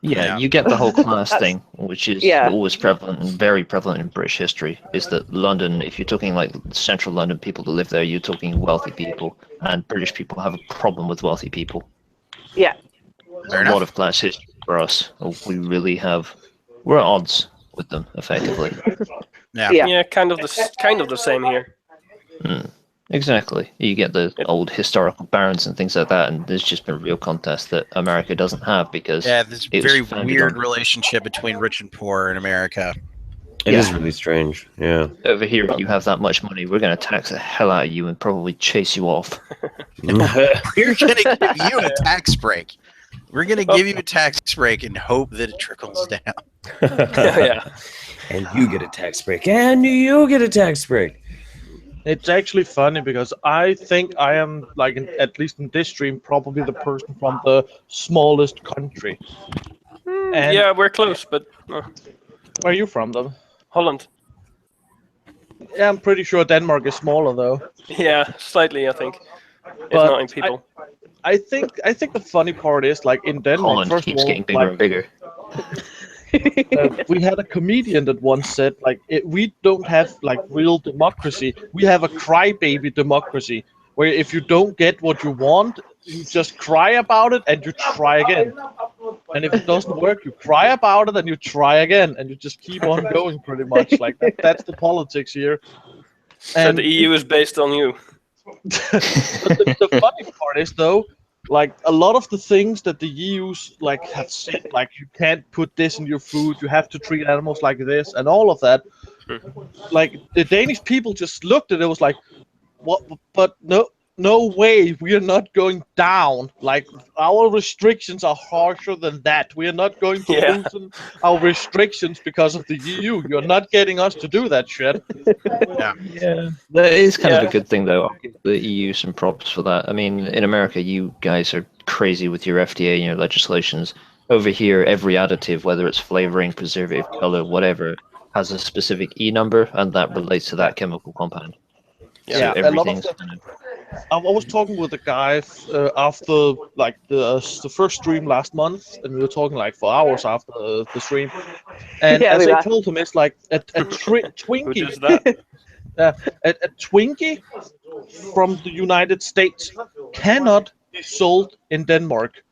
Yeah, you get the whole class thing, which is always prevalent and very prevalent in British history, is that London, if you're talking like central London people that live there, you're talking wealthy people, and British people have a problem with wealthy people. Yeah. A lot of class history for us. We're at odds with them, effectively. Yeah, kind of the same here. Exactly. You get the old historical barons and things like that, and there's just been a real contest that America doesn't have because this very weird relationship between rich and poor in America. It is really strange. Yeah. Over here, if you have that much money, we're going to tax the hell out of you and probably chase you off. We're going to give you a tax break. We're going to give you a tax break and hope that it trickles down. Yeah. And you get a tax break. And you get a tax break. It's actually funny because I think I am, like, at least in this stream, probably the person from the smallest country. And yeah, we're close, but... where are you from, though? Holland. Yeah, I'm pretty sure Denmark is smaller, though. Yeah, slightly, I think. If But not in people. I think the funny part is, like, in Denmark, Holland first keeps of all, getting bigger and bigger. We had a comedian that once said, like, we don't have, like, real democracy. We have a crybaby democracy, where if you don't get what you want, you just cry about it and you try again. And if it doesn't work, you cry about it and you try again, and you just keep on going, pretty much. Like, that's the politics here. So the EU is based on you. But the funny part is, though, like, a lot of the things that the EU's, like, have said, like, you can't put this in your food, you have to treat animals like this, and all of that, like, the Danish people just looked at it, was like, what? But no way, we are not going down. Like, our restrictions are harsher than that. We are not going to loosen our restrictions because of the EU. You're not getting us to do that shit. Yeah, that is kind of a good thing, though. I'll give the EU some props for that. I mean, in America, you guys are crazy with your FDA and your legislations. Over here, every additive, whether it's flavoring, preservative, color, whatever, has a specific E number, and that relates to that chemical compound. Yeah, so a lot of everything's I was talking with a guy after, like, the first stream last month, and we were talking like for hours after the stream. And as I told him, it's like a Twinkie. A Twinkie from the United States cannot be sold in Denmark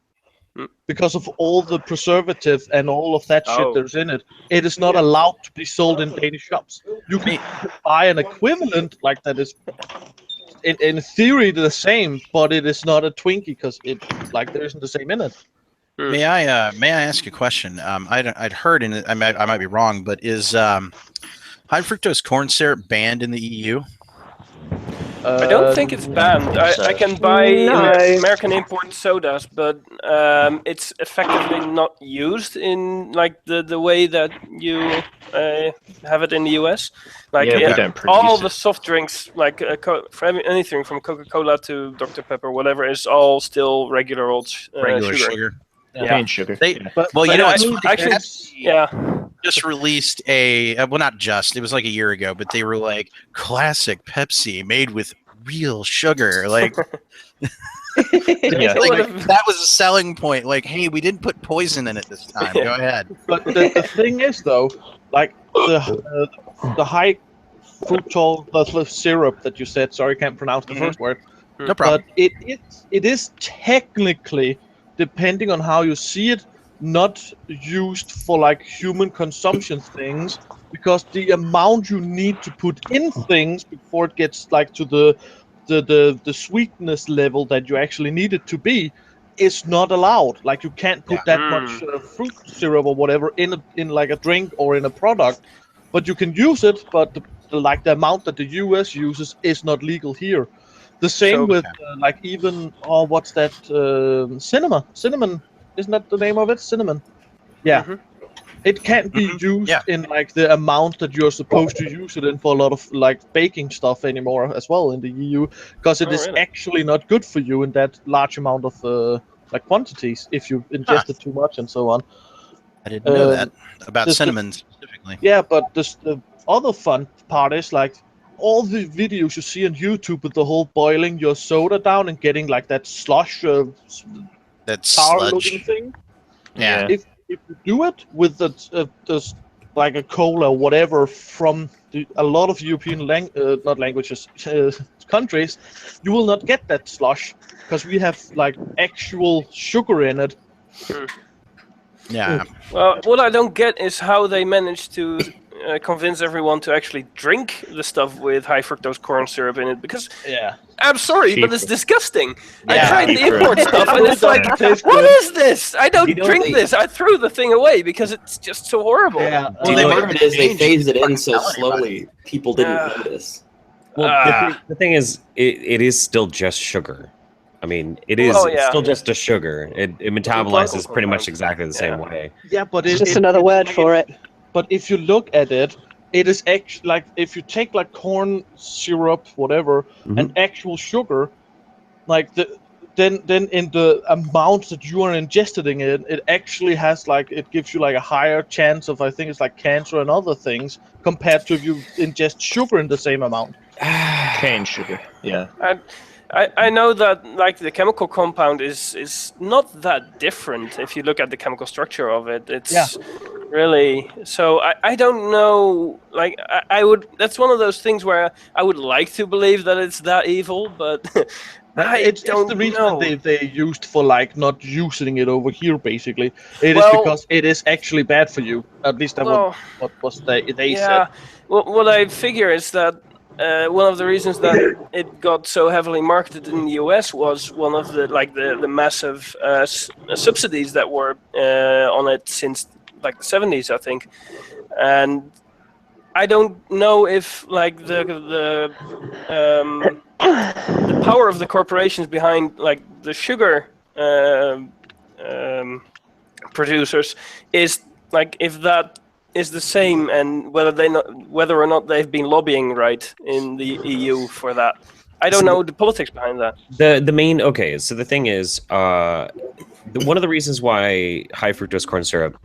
because of all the preservative and all of that shit there's in it. It is not allowed to be sold in Danish shops. You can buy an equivalent like that is in theory the same, but it is not a Twinkie because it, like, there isn't the same in it. May I ask a question? I'd heard, and I might be wrong, but is high fructose corn syrup banned in the EU? I don't think it's banned. I can buy American import sodas, but it's effectively not used in, like, the way that you have it in the US. Like, all the soft drinks, like anything from Coca-Cola to Dr. Pepper, whatever, is all still regular old sugar. Cane sugar. Just released not just, it was like a year ago, but they were like, classic Pepsi made with real sugar. Like, that was a selling point. Like, hey, we didn't put poison in it this time. Go ahead. But the thing is, though, like, the the high fructose syrup that you said. Sorry, can't pronounce the first word. No problem. But it is technically, depending on how you see it, not used for like human consumption things, because the amount you need to put in things before it gets like to the sweetness level that you actually need it to be is not allowed. Like you can't put that much fruit syrup or whatever in like a drink or in a product, but you can use it. But the amount that the US uses is not legal here. The same with like even what's that cinnamon? Isn't that the name of it? Cinnamon. Yeah. It can't be used in like the amount that you're supposed to use it in for a lot of like baking stuff anymore as well in the EU, because it is actually not good for you in that large amount of like quantities if you ingest it too much and so on. I didn't know that about cinnamon specifically. Yeah, but the other fun part is like all the videos you see on YouTube with the whole boiling your soda down and getting like that slush, that sour-looking thing. Yeah. If you do it with the like a cola or whatever from a lot of European not languages countries, you will not get that slush because we have like actual sugar in it. Yeah. Well, what I don't get is how they managed to convince everyone to actually drink the stuff with high fructose corn syrup in it, because I'm sorry, but it's disgusting. I tried the import stuff and it's like, what is this? I don't drink this. I threw the thing away because it's just so horrible. Yeah. Well, part of it is they phased it in so slowly, people didn't notice. Well, the thing is, it is still just sugar. I mean, it's still just a sugar. It metabolizes pretty much exactly the same way. Yeah, but it's just another word for it. But if you look at it, it is actually like if you take like corn syrup, whatever, and actual sugar, like then in the amount that you are ingesting it actually has like it gives you like a higher chance of, I think it's like cancer and other things compared to if you ingest sugar in the same amount. Cane sugar, yeah. I know that like the chemical compound is not that different if you look at the chemical structure of it. It's really so. I don't know. Like I would. That's one of those things where I would like to believe that it's that evil, but it's the reason they used for like not using it over here. Basically, it is because it is actually bad for you. At least that what was they said. Well, what I figure is that. One of the reasons that it got so heavily marketed in the US was one of the massive subsidies that were on it since like the 70s, I think, and I don't know if like the power of the corporations behind like the sugar producers is like if that is the same, and whether or not they've been lobbying right in the EU for that. I don't know the politics behind that. The main so the thing is, one of the reasons why high fructose corn syrup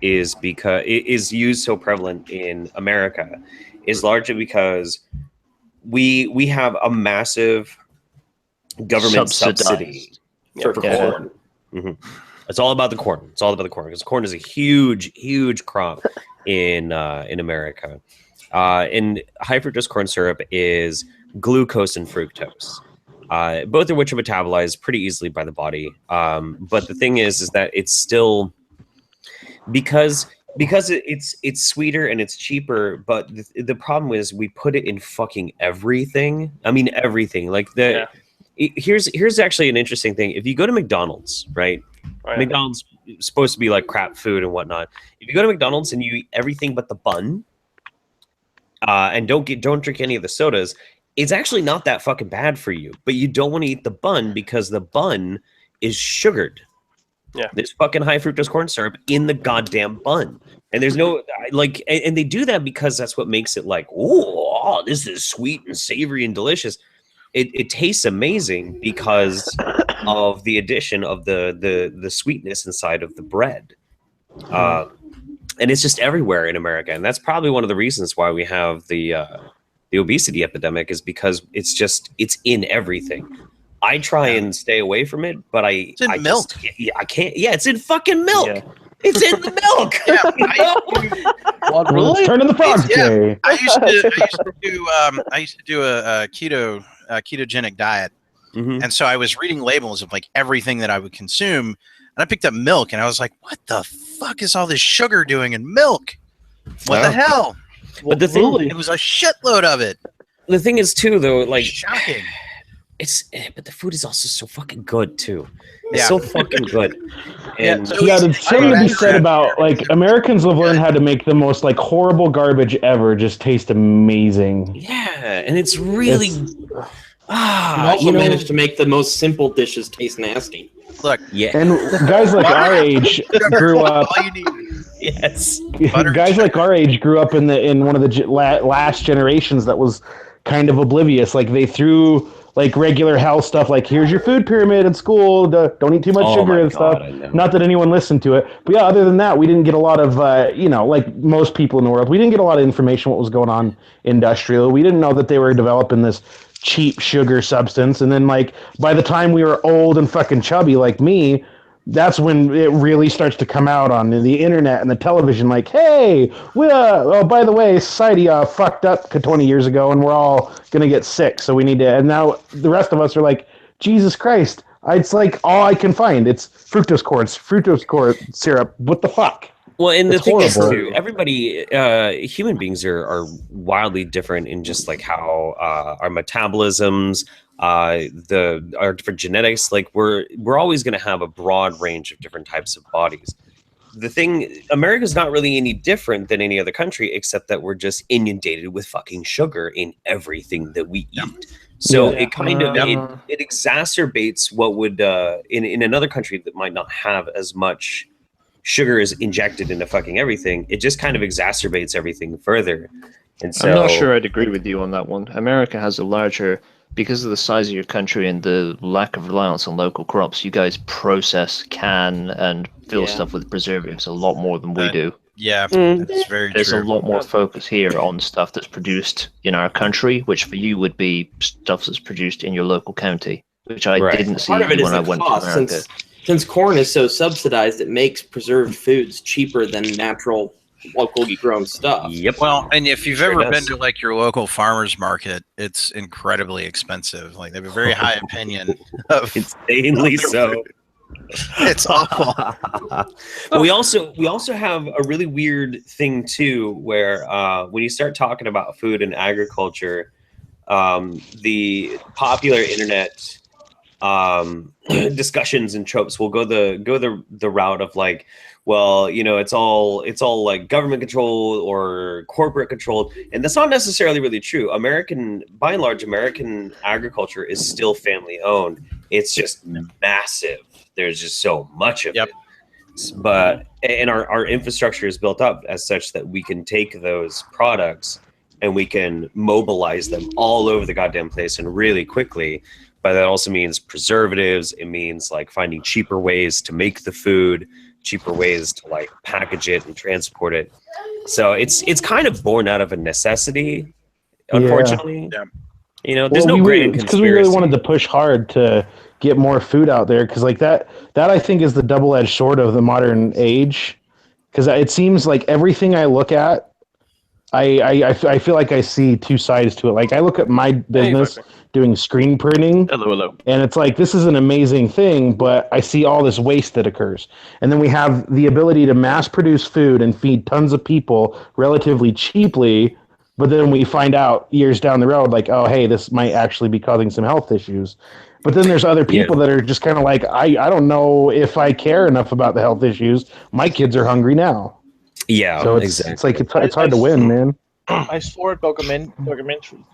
is because it is used so prevalent in America is largely because we have a massive government subsidy for corn. It's all about the corn. It's all about the corn because corn is a huge crop in America. And high fructose corn syrup is glucose and fructose, both of which are metabolized pretty easily by the body. But the thing is that it's still because it's sweeter and it's cheaper. But the problem is we put it in fucking everything. I mean everything. Like here's actually an interesting thing. If you go to McDonald's, right? McDonald's is supposed to be like crap food and whatnot. If you go to McDonald's and you eat everything but the bun, and don't drink any of the sodas, it's actually not that fucking bad for you. But you don't want to eat the bun because the bun is sugared. Yeah, there's fucking high fructose corn syrup in the goddamn bun, and there's no like, and they do that because that's what makes it like, oh, this is sweet and savory and delicious. It tastes amazing because of the addition of the sweetness inside of the bread, and it's just everywhere in America, and that's probably one of the reasons why we have the obesity epidemic is because it's in everything. I try and stay away from it, but I milk. I can't. Yeah, it's in fucking milk. It's in the milk. What, really? Turn in the frogs. Yeah, I used to do a ketogenic diet, and so I was reading labels of like everything that I would consume, and I picked up milk, and I was like, "What the fuck is all this sugar doing in milk? What the hell?" But the thing, it was a shitload of it. The thing is, too, though, like shocking. But the food is also so fucking good too. It's so fucking good. And there's something to be said about like Americans have learned how to make the most like horrible garbage ever just taste amazing. Yeah, and it's really you also managed to make the most simple dishes taste nasty. Look, and guys like our age grew up. All you need. Yes, guys like our age grew up in one of the last generations that was kind of oblivious. Like they threw like regular health stuff, like here's your food pyramid in school. Don't eat too much sugar and stuff. Not that anyone listened to it, but yeah. Other than that, we didn't get a lot of, like most people in the world, we didn't get a lot of information what was going on industrial. We didn't know that they were developing this cheap sugar substance, and then like by the time we were old and fucking chubby like me, that's when it really starts to come out on the internet and the television. Like, hey, oh, by the way, society fucked up 20 years ago, and we're all gonna get sick. So we need to. And now the rest of us are like, Jesus Christ! It's like all I can find. It's fructose corn syrup. What the fuck? Well, and it's the thing horrible. is, too, everybody, human beings are wildly different in just like how our metabolisms. Our different genetics, like we're always going to have a broad range of different types of bodies. The thing, America's not really any different than any other country, except that we're just inundated with fucking sugar in everything that we eat. So it kind of it exacerbates what would in another country that might not have as much sugar is injected into fucking everything. It just kind of exacerbates everything further. And so I'm not sure I'd agree with you on that one. America has a larger, because of the size of your country and the lack of reliance on local crops, you guys process, can, and fill stuff with preservatives a lot more than we do. Yeah, that's very There's true. a lot more focus here on stuff that's produced in our country, which for you would be stuff that's produced in your local county, which I didn't see Part of it is when I the went cost, to America. Since corn is so subsidized, it makes preserved foods cheaper than natural locally grown stuff. Yep. Well, and if you've ever been to like your local farmer's market, it's incredibly expensive. Like they have a very high opinion of insanely so. It's awful. But we also have a really weird thing too, where when you start talking about food and agriculture, the popular internet discussions and tropes will go the route of like, well, it's all like government controlled or corporate controlled, and that's not necessarily really true. By and large, American agriculture is still family owned. It's just massive. There's just so much of it. But our infrastructure is built up as such that we can take those products and we can mobilize them all over the goddamn place and really quickly. But that also means preservatives. It means like finding cheaper ways to make the food, cheaper ways to like package it and transport it. So it's kind of born out of a necessity, unfortunately. Yeah. There's no grand conspiracy. Because we really wanted to push hard to get more food out there, because like that I think is the double-edged sword of the modern age. Because it seems like everything I look at, I feel like I see two sides to it. Like I look at my business doing screen printing, and it's like this is an amazing thing, but I see all this waste that occurs. And then we have the ability to mass produce food and feed tons of people relatively cheaply, but then we find out years down the road, like, oh hey, this might actually be causing some health issues. But then there's other people that are just kind of like, I don't know if I care enough about the health issues. My kids are hungry now. Yeah, so it's like it's hard to win, man. I saw a documentary.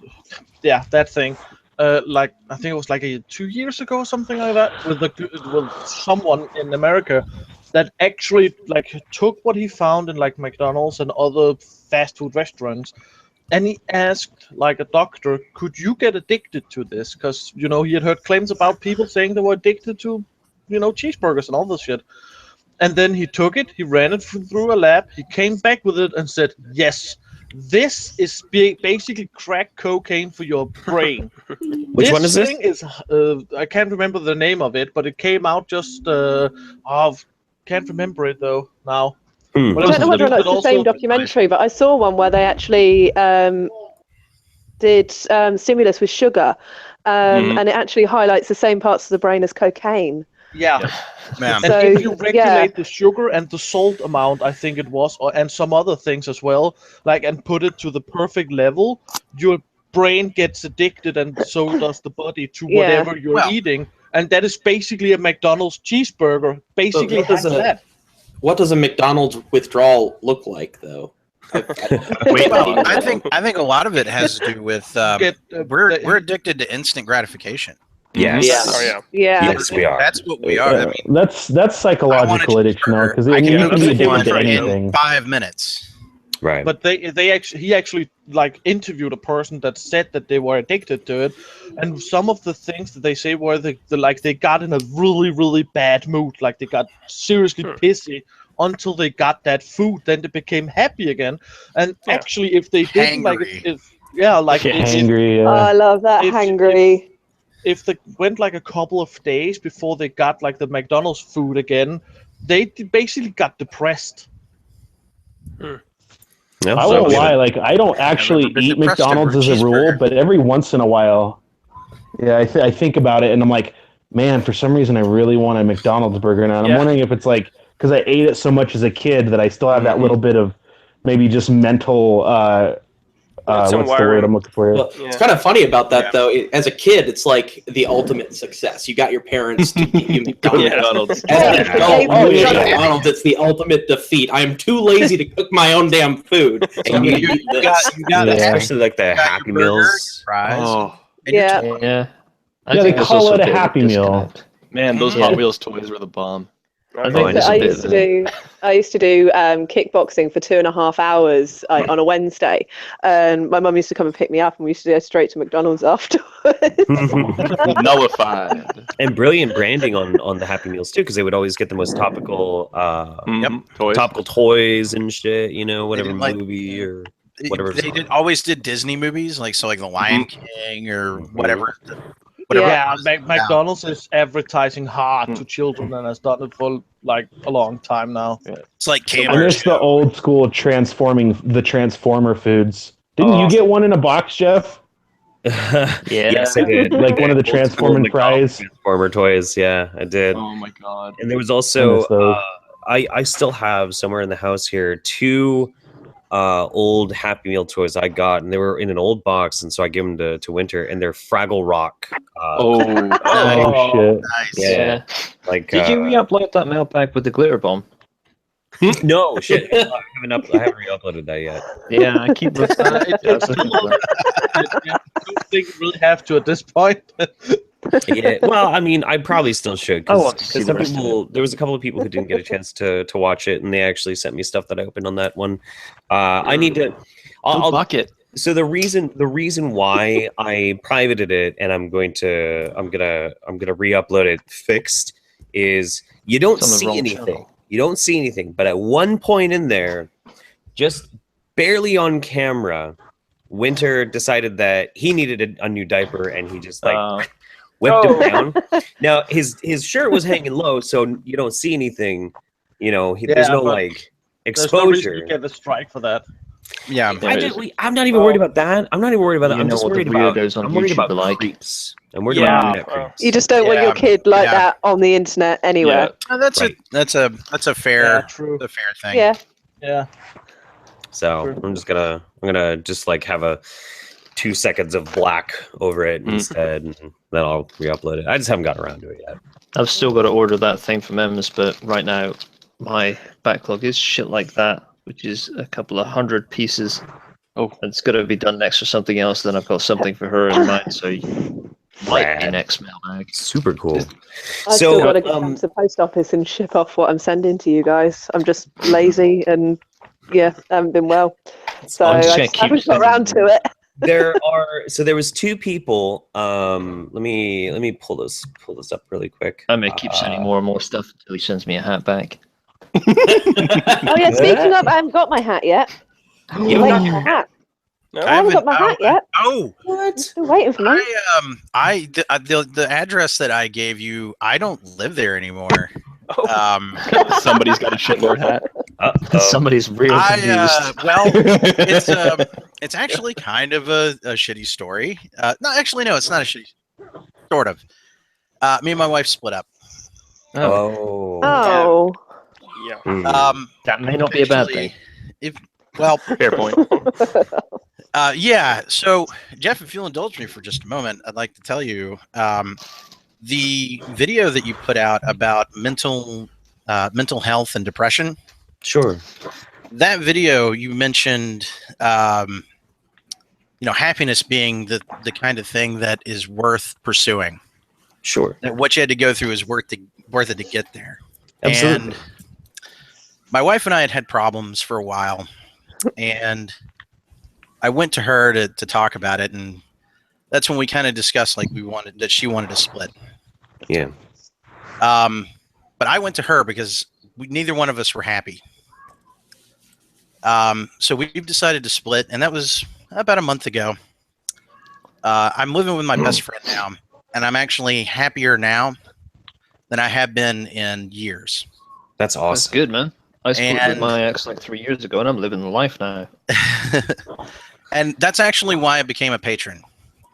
Yeah, that thing. Like I think it was like 2 years ago or something like that, with someone in America that actually like took what he found in like McDonald's and other fast food restaurants, and he asked like a doctor, could you get addicted to this? Because he had heard claims about people saying they were addicted to cheeseburgers and all this shit. And then he took it, he ran it through a lab, he came back with it and said, yes, this is basically crack cocaine for your brain. Which one is this? I can't remember the name of it, but it came out just can't remember it though now. I don't know whether or not it's the same documentary, but I saw one where they actually did stimulus with sugar, and it actually highlights the same parts of the brain as cocaine. Yeah. Man. And if you regulate the sugar and the salt amount, I think it was, and some other things as well, like, and put it to the perfect level, your brain gets addicted, and so does the body to whatever you're eating. And that is basically a McDonald's cheeseburger. Basically, what does a McDonald's withdrawal look like, though? I think a lot of it has to do with we're addicted to instant gratification. Yes. Yes, we are. That's what we are. I mean, that's psychological addiction, though, because you can be addicted to anything. In 5 minutes. Right. But he actually like interviewed a person that said that they were addicted to it, and some of the things that they say were they got in a really, really bad mood, like they got seriously pissy until they got that food, then they became happy again. And actually, if they didn't hangry. I love that, hangry. If they went like a couple of days before they got like the McDonald's food again, they basically got depressed. I won't lie, like I don't actually eat McDonald's as a rule, but every once in a while, I think about it and I'm like, man, for some reason I really want a McDonald's burger now. And I'm wondering if it's like because I ate it so much as a kid that I still have that little bit of maybe just mental what's the word I'm looking for? Well, it's kind of funny about that though. As a kid, it's like the ultimate success. You got your parents to get you McDonald's. As an adult, McDonald's, it's the ultimate defeat. I am too lazy to cook my own damn food. And you got especially like the Happy Meals. Fries. Yeah. They call it a Happy Meal. Man, those Hot Wheels toys were the bomb. I used to do kickboxing for 2.5 hours on a Wednesday, and my mum used to come and pick me up, and we used to go straight to McDonald's afterwards. Nullified. And brilliant branding on the Happy Meals too, because they would always get the most topical, topical toys and shit. You know, whatever movie or whatever. They always did Disney movies, like the Lion King or whatever. McDonald's is advertising hard to children and has done it for like a long time now. It's like I miss the old school Transformer foods. Didn't you get one in a box, Jeff? Yes, I did. Like one of the Transformer fries. Transformer toys, yeah, I did. Oh my god! And there was also I still have somewhere in the house here 2 old Happy Meal toys I got, and they were in an old box, and so I gave them to Winter, and they're Fraggle Rock. Shit! Nice. Yeah. Like, did you re-upload that mailbag with the glitter bomb? No shit. I haven't re-uploaded that yet. Yeah, I keep listening. I don't think you really have to at this point. Yeah, well, I mean, I probably still should. There was a couple of people who didn't get a chance to watch it, and they actually sent me stuff that I opened on that one. I need to. I'll bucket. So the reason why I privated it and I'm gonna re-upload it fixed is you don't see anything. You don't see anything, but at one point in there, just barely on camera, Winter decided that he needed a new diaper, and he just whipped him down. Now his shirt was hanging low, so you don't see anything. You know, there's no like exposure. You get a strike for that. Yeah, I'm not even worried about that. I'm not even worried about that. I'm just worried about creeps. I'm worried about internet creeps. You just don't want your kid like that on the internet anywhere. Yeah. That's a fair thing. Yeah. So I'm gonna just like have a 2 seconds of black over it instead, and then I'll re-upload it. I just haven't gotten around to it yet. I've still got to order that thing from Emma's, but right now my backlog is shit like that, which is a couple of 100 pieces. And it's got to be done next for something else. Then I've got something for her in mind, so might be next mailbag. Super cool. I've still got to go to the post office and ship off what I'm sending to you guys. I'm just lazy and I haven't been well, so I just haven't got around to it. There was 2 people. Let me pull this up really quick. I may keep sending more and more stuff until he sends me a hat back. Speaking of, I haven't got my hat yet. You haven't got your hat? No, I haven't got my hat yet. Oh, what? Still waiting for me. The address that I gave you, I don't live there anymore. Somebody's got a shitlord hat. Somebody's real confused. Well, it's actually kind of a shitty story. No, actually, no, it's not a shitty. Sort of. Me and my wife split up. Oh. Yeah. That may not be a bad thing. Well, fair point. Yeah. So, Jeff, if you'll indulge me for just a moment, I'd like to tell you the video that you put out about mental health and depression. Sure. That video you mentioned, happiness being the kind of thing that is worth pursuing. Sure. That what you had to go through is worth it to get there. Absolutely. And my wife and I had problems for a while, and I went to her to talk about it, and that's when we kind of discussed she wanted to split. Yeah. But I went to her because neither one of us were happy. So we've decided to split, and that was about a month ago. I'm living with my best friend now, and I'm actually happier now than I have been in years. That's awesome. That's good, man. I split with my ex like 3 years ago, and I'm living the life now. And that's actually why I became a patron.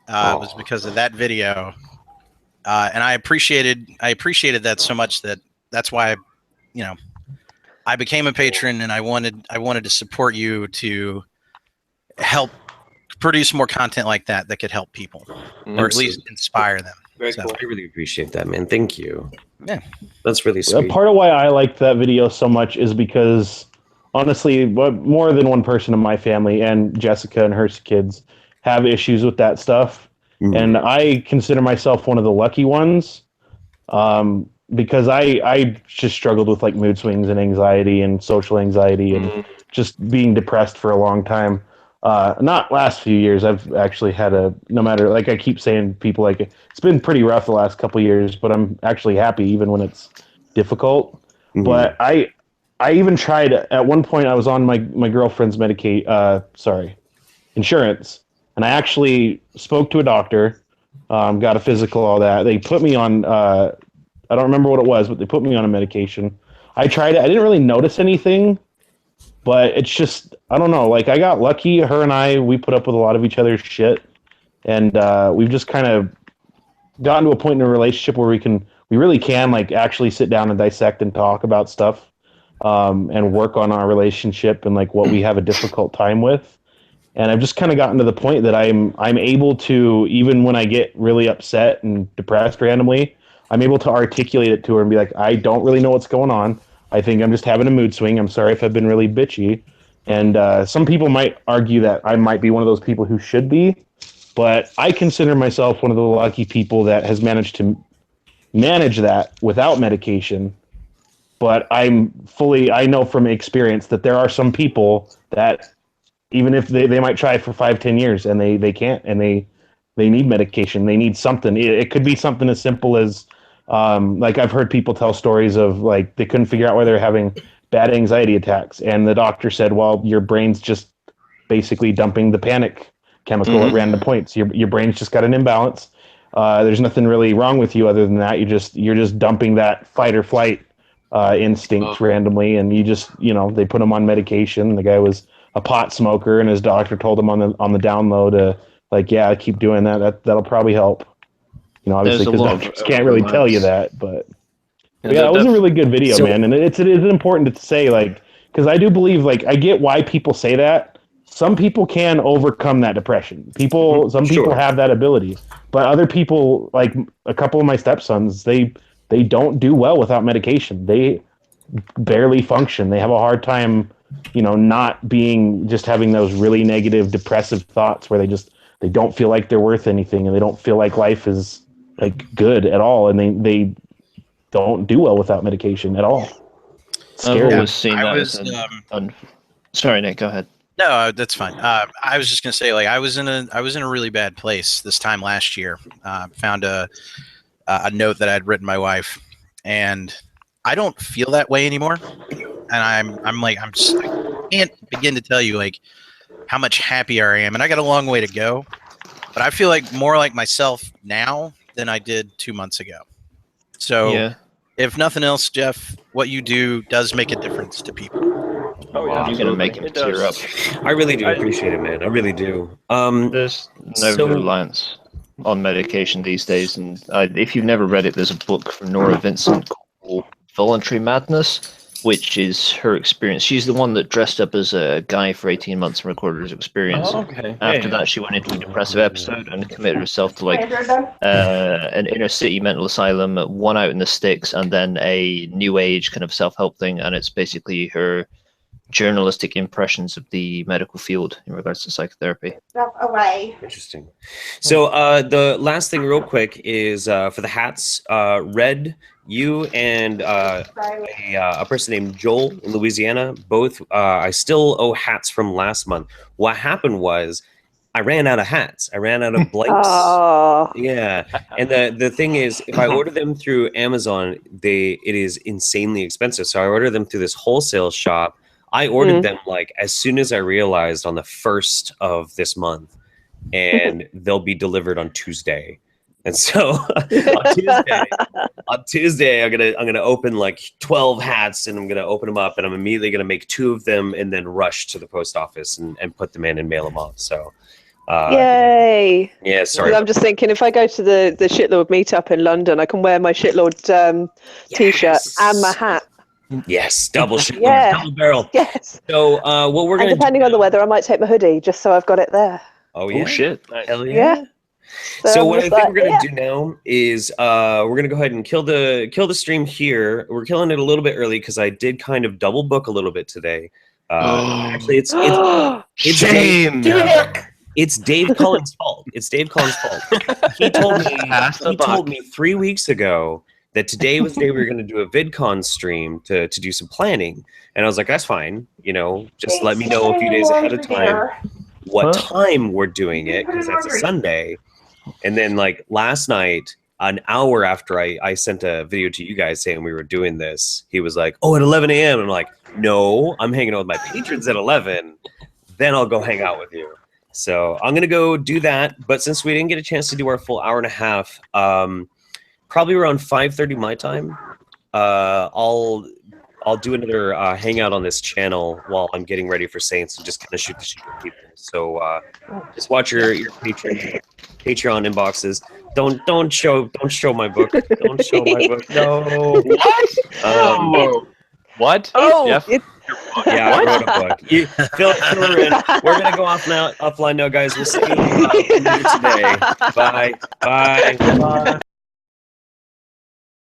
It was because of that video, and I appreciated that so much that's why I became a patron, and I wanted to support you to help produce more content like that could help people, or at least inspire them. Very cool. I really appreciate that, man. Thank you. Yeah, that's really sweet. Part of why I liked that video so much is because, honestly, more than one person in my family and Jessica and her kids have issues with that stuff, and I consider myself one of the lucky ones, because I just struggled with like mood swings and anxiety and social anxiety and just being depressed for a long time. Not last few years. I've actually had no matter, like I keep saying, people like it's been pretty rough the last couple of years, but I'm actually happy even when it's difficult. But I even tried at one point. I was on my girlfriend's insurance, and I actually spoke to a doctor, got a physical, all that. They put me on. I don't remember what it was, but they put me on a medication. I tried it. I didn't really notice anything. But it's just, I don't know, like I got lucky. Her and we put up with a lot of each other's shit. And we've just kind of gotten to a point in a relationship where we really can like actually sit down and dissect and talk about stuff, and work on our relationship and like what we have a difficult time with. And I've just kind of gotten to the point that I'm able to, even when I get really upset and depressed randomly, I'm able to articulate it to her and be like, I don't really know what's going on. I think I'm just having a mood swing. I'm sorry if I've been really bitchy. And some people might argue that I might be one of those people who should be, but I consider myself one of the lucky people that has managed to manage that without medication. But I know from experience that there are some people that even if they might try for 5-10 years and they can't, and they need medication. They need something. It could be something as simple as, like I've heard people tell stories of like they couldn't figure out why they're having bad anxiety attacks, and the doctor said, well, your brain's just basically dumping the panic chemical at random points. Your brain's just got an imbalance. There's nothing really wrong with you other than that. You're just dumping that fight or flight instinct randomly, and they put him on medication. The guy was a pot smoker, and his doctor told him on the down low to keep doing that. That'll probably help. Obviously, because doctors can't really tell you that, but yeah, it was a really good video, man. And it is important to say, because I do believe, I get why people say that. Some people can overcome that depression. Some people have that ability, but other people, like a couple of my stepsons, they don't do well without medication. They barely function. They have a hard time, not just having those really negative, depressive thoughts where they don't feel like they're worth anything, and they don't feel like life is good at all, and they don't do well without medication at all. Scary. I've always seen that. Sorry, Nick. Go ahead. No, that's fine. I was just gonna say, I was in a really bad place this time last year. Found a note that I'd written my wife, and I don't feel that way anymore. And I can't begin to tell you how much happier I am, and I got a long way to go. But I feel more like myself now than I did 2 months ago. So if nothing else, Jeff, what you do does make a difference to people. Oh yeah, You're gonna make him it tear up. does. I really do appreciate it, man. I really do. There's no so- reliance on medication these days, and if you've never read it, there's a book from Nora Vincent called Voluntary Madness, which is her experience. She's the one that dressed up as a guy for 18 months and recorded his experience. Oh, okay. After that, she went into a depressive episode and committed herself to an inner city mental asylum, one out in the sticks, and then a new age kind of self-help thing. And it's basically her journalistic impressions of the medical field in regards to psychotherapy. Away. Interesting. So the last thing real quick is for the hats, Red, you and a person named Joel in Louisiana, both I still owe hats from last month. What happened was I ran out of hats. I ran out of blanks. Yeah. And the thing is, if I order them through Amazon, it is insanely expensive. So I order them through this wholesale shop. I ordered them like as soon as I realized on the 1st of this month, and they'll be delivered on Tuesday. And so on Tuesday, I'm gonna open like 12 hats, and I'm gonna open them up, and I'm immediately gonna make 2 of them, and then rush to the post office and put them in and mail them off. So, yay! Yeah, sorry. I'm just thinking if I go to the Shitlord meetup in London, I can wear my Shitlord t-shirt and my hat. Yes, double shit, Yeah. double barrel. Yes. So what we're And gonna depending on the weather, I might take my hoodie just so I've got it there. Oh yeah, shit! Hell yeah. Yeah. So I'm what I just think like, we're gonna do now is we're gonna go ahead and kill the stream here. We're killing it a little bit early because I did kind of double book a little bit today. Actually, it's Shame. It's Dave Cullen's fault. It's Dave Cullen's fault. He told me 3 weeks ago that today was the day we were going to do a VidCon stream to do some planning. And I was like, that's fine. You know, just let me know a few days ahead of time what time we're doing it, because that's a Sunday. And then like last night, an hour after I sent a video to you guys saying we were doing this, he was like, oh, at 11 a.m. I'm like, no, I'm hanging out with my patrons at 11. Then I'll go hang out with you. So I'm going to go do that. But since we didn't get a chance to do our full hour and a half, probably around 5:30 my time, I'll do another hangout on this channel while I'm getting ready for Saints and just kind of shoot the shit with people. So just watch your Patreon inboxes. Don't show my book. Don't show my book. No. What? What? Oh, Jeff? Yeah, I wrote a book. You, fill her in. We're gonna go offline now, guys. We'll see you later today. Bye. Bye.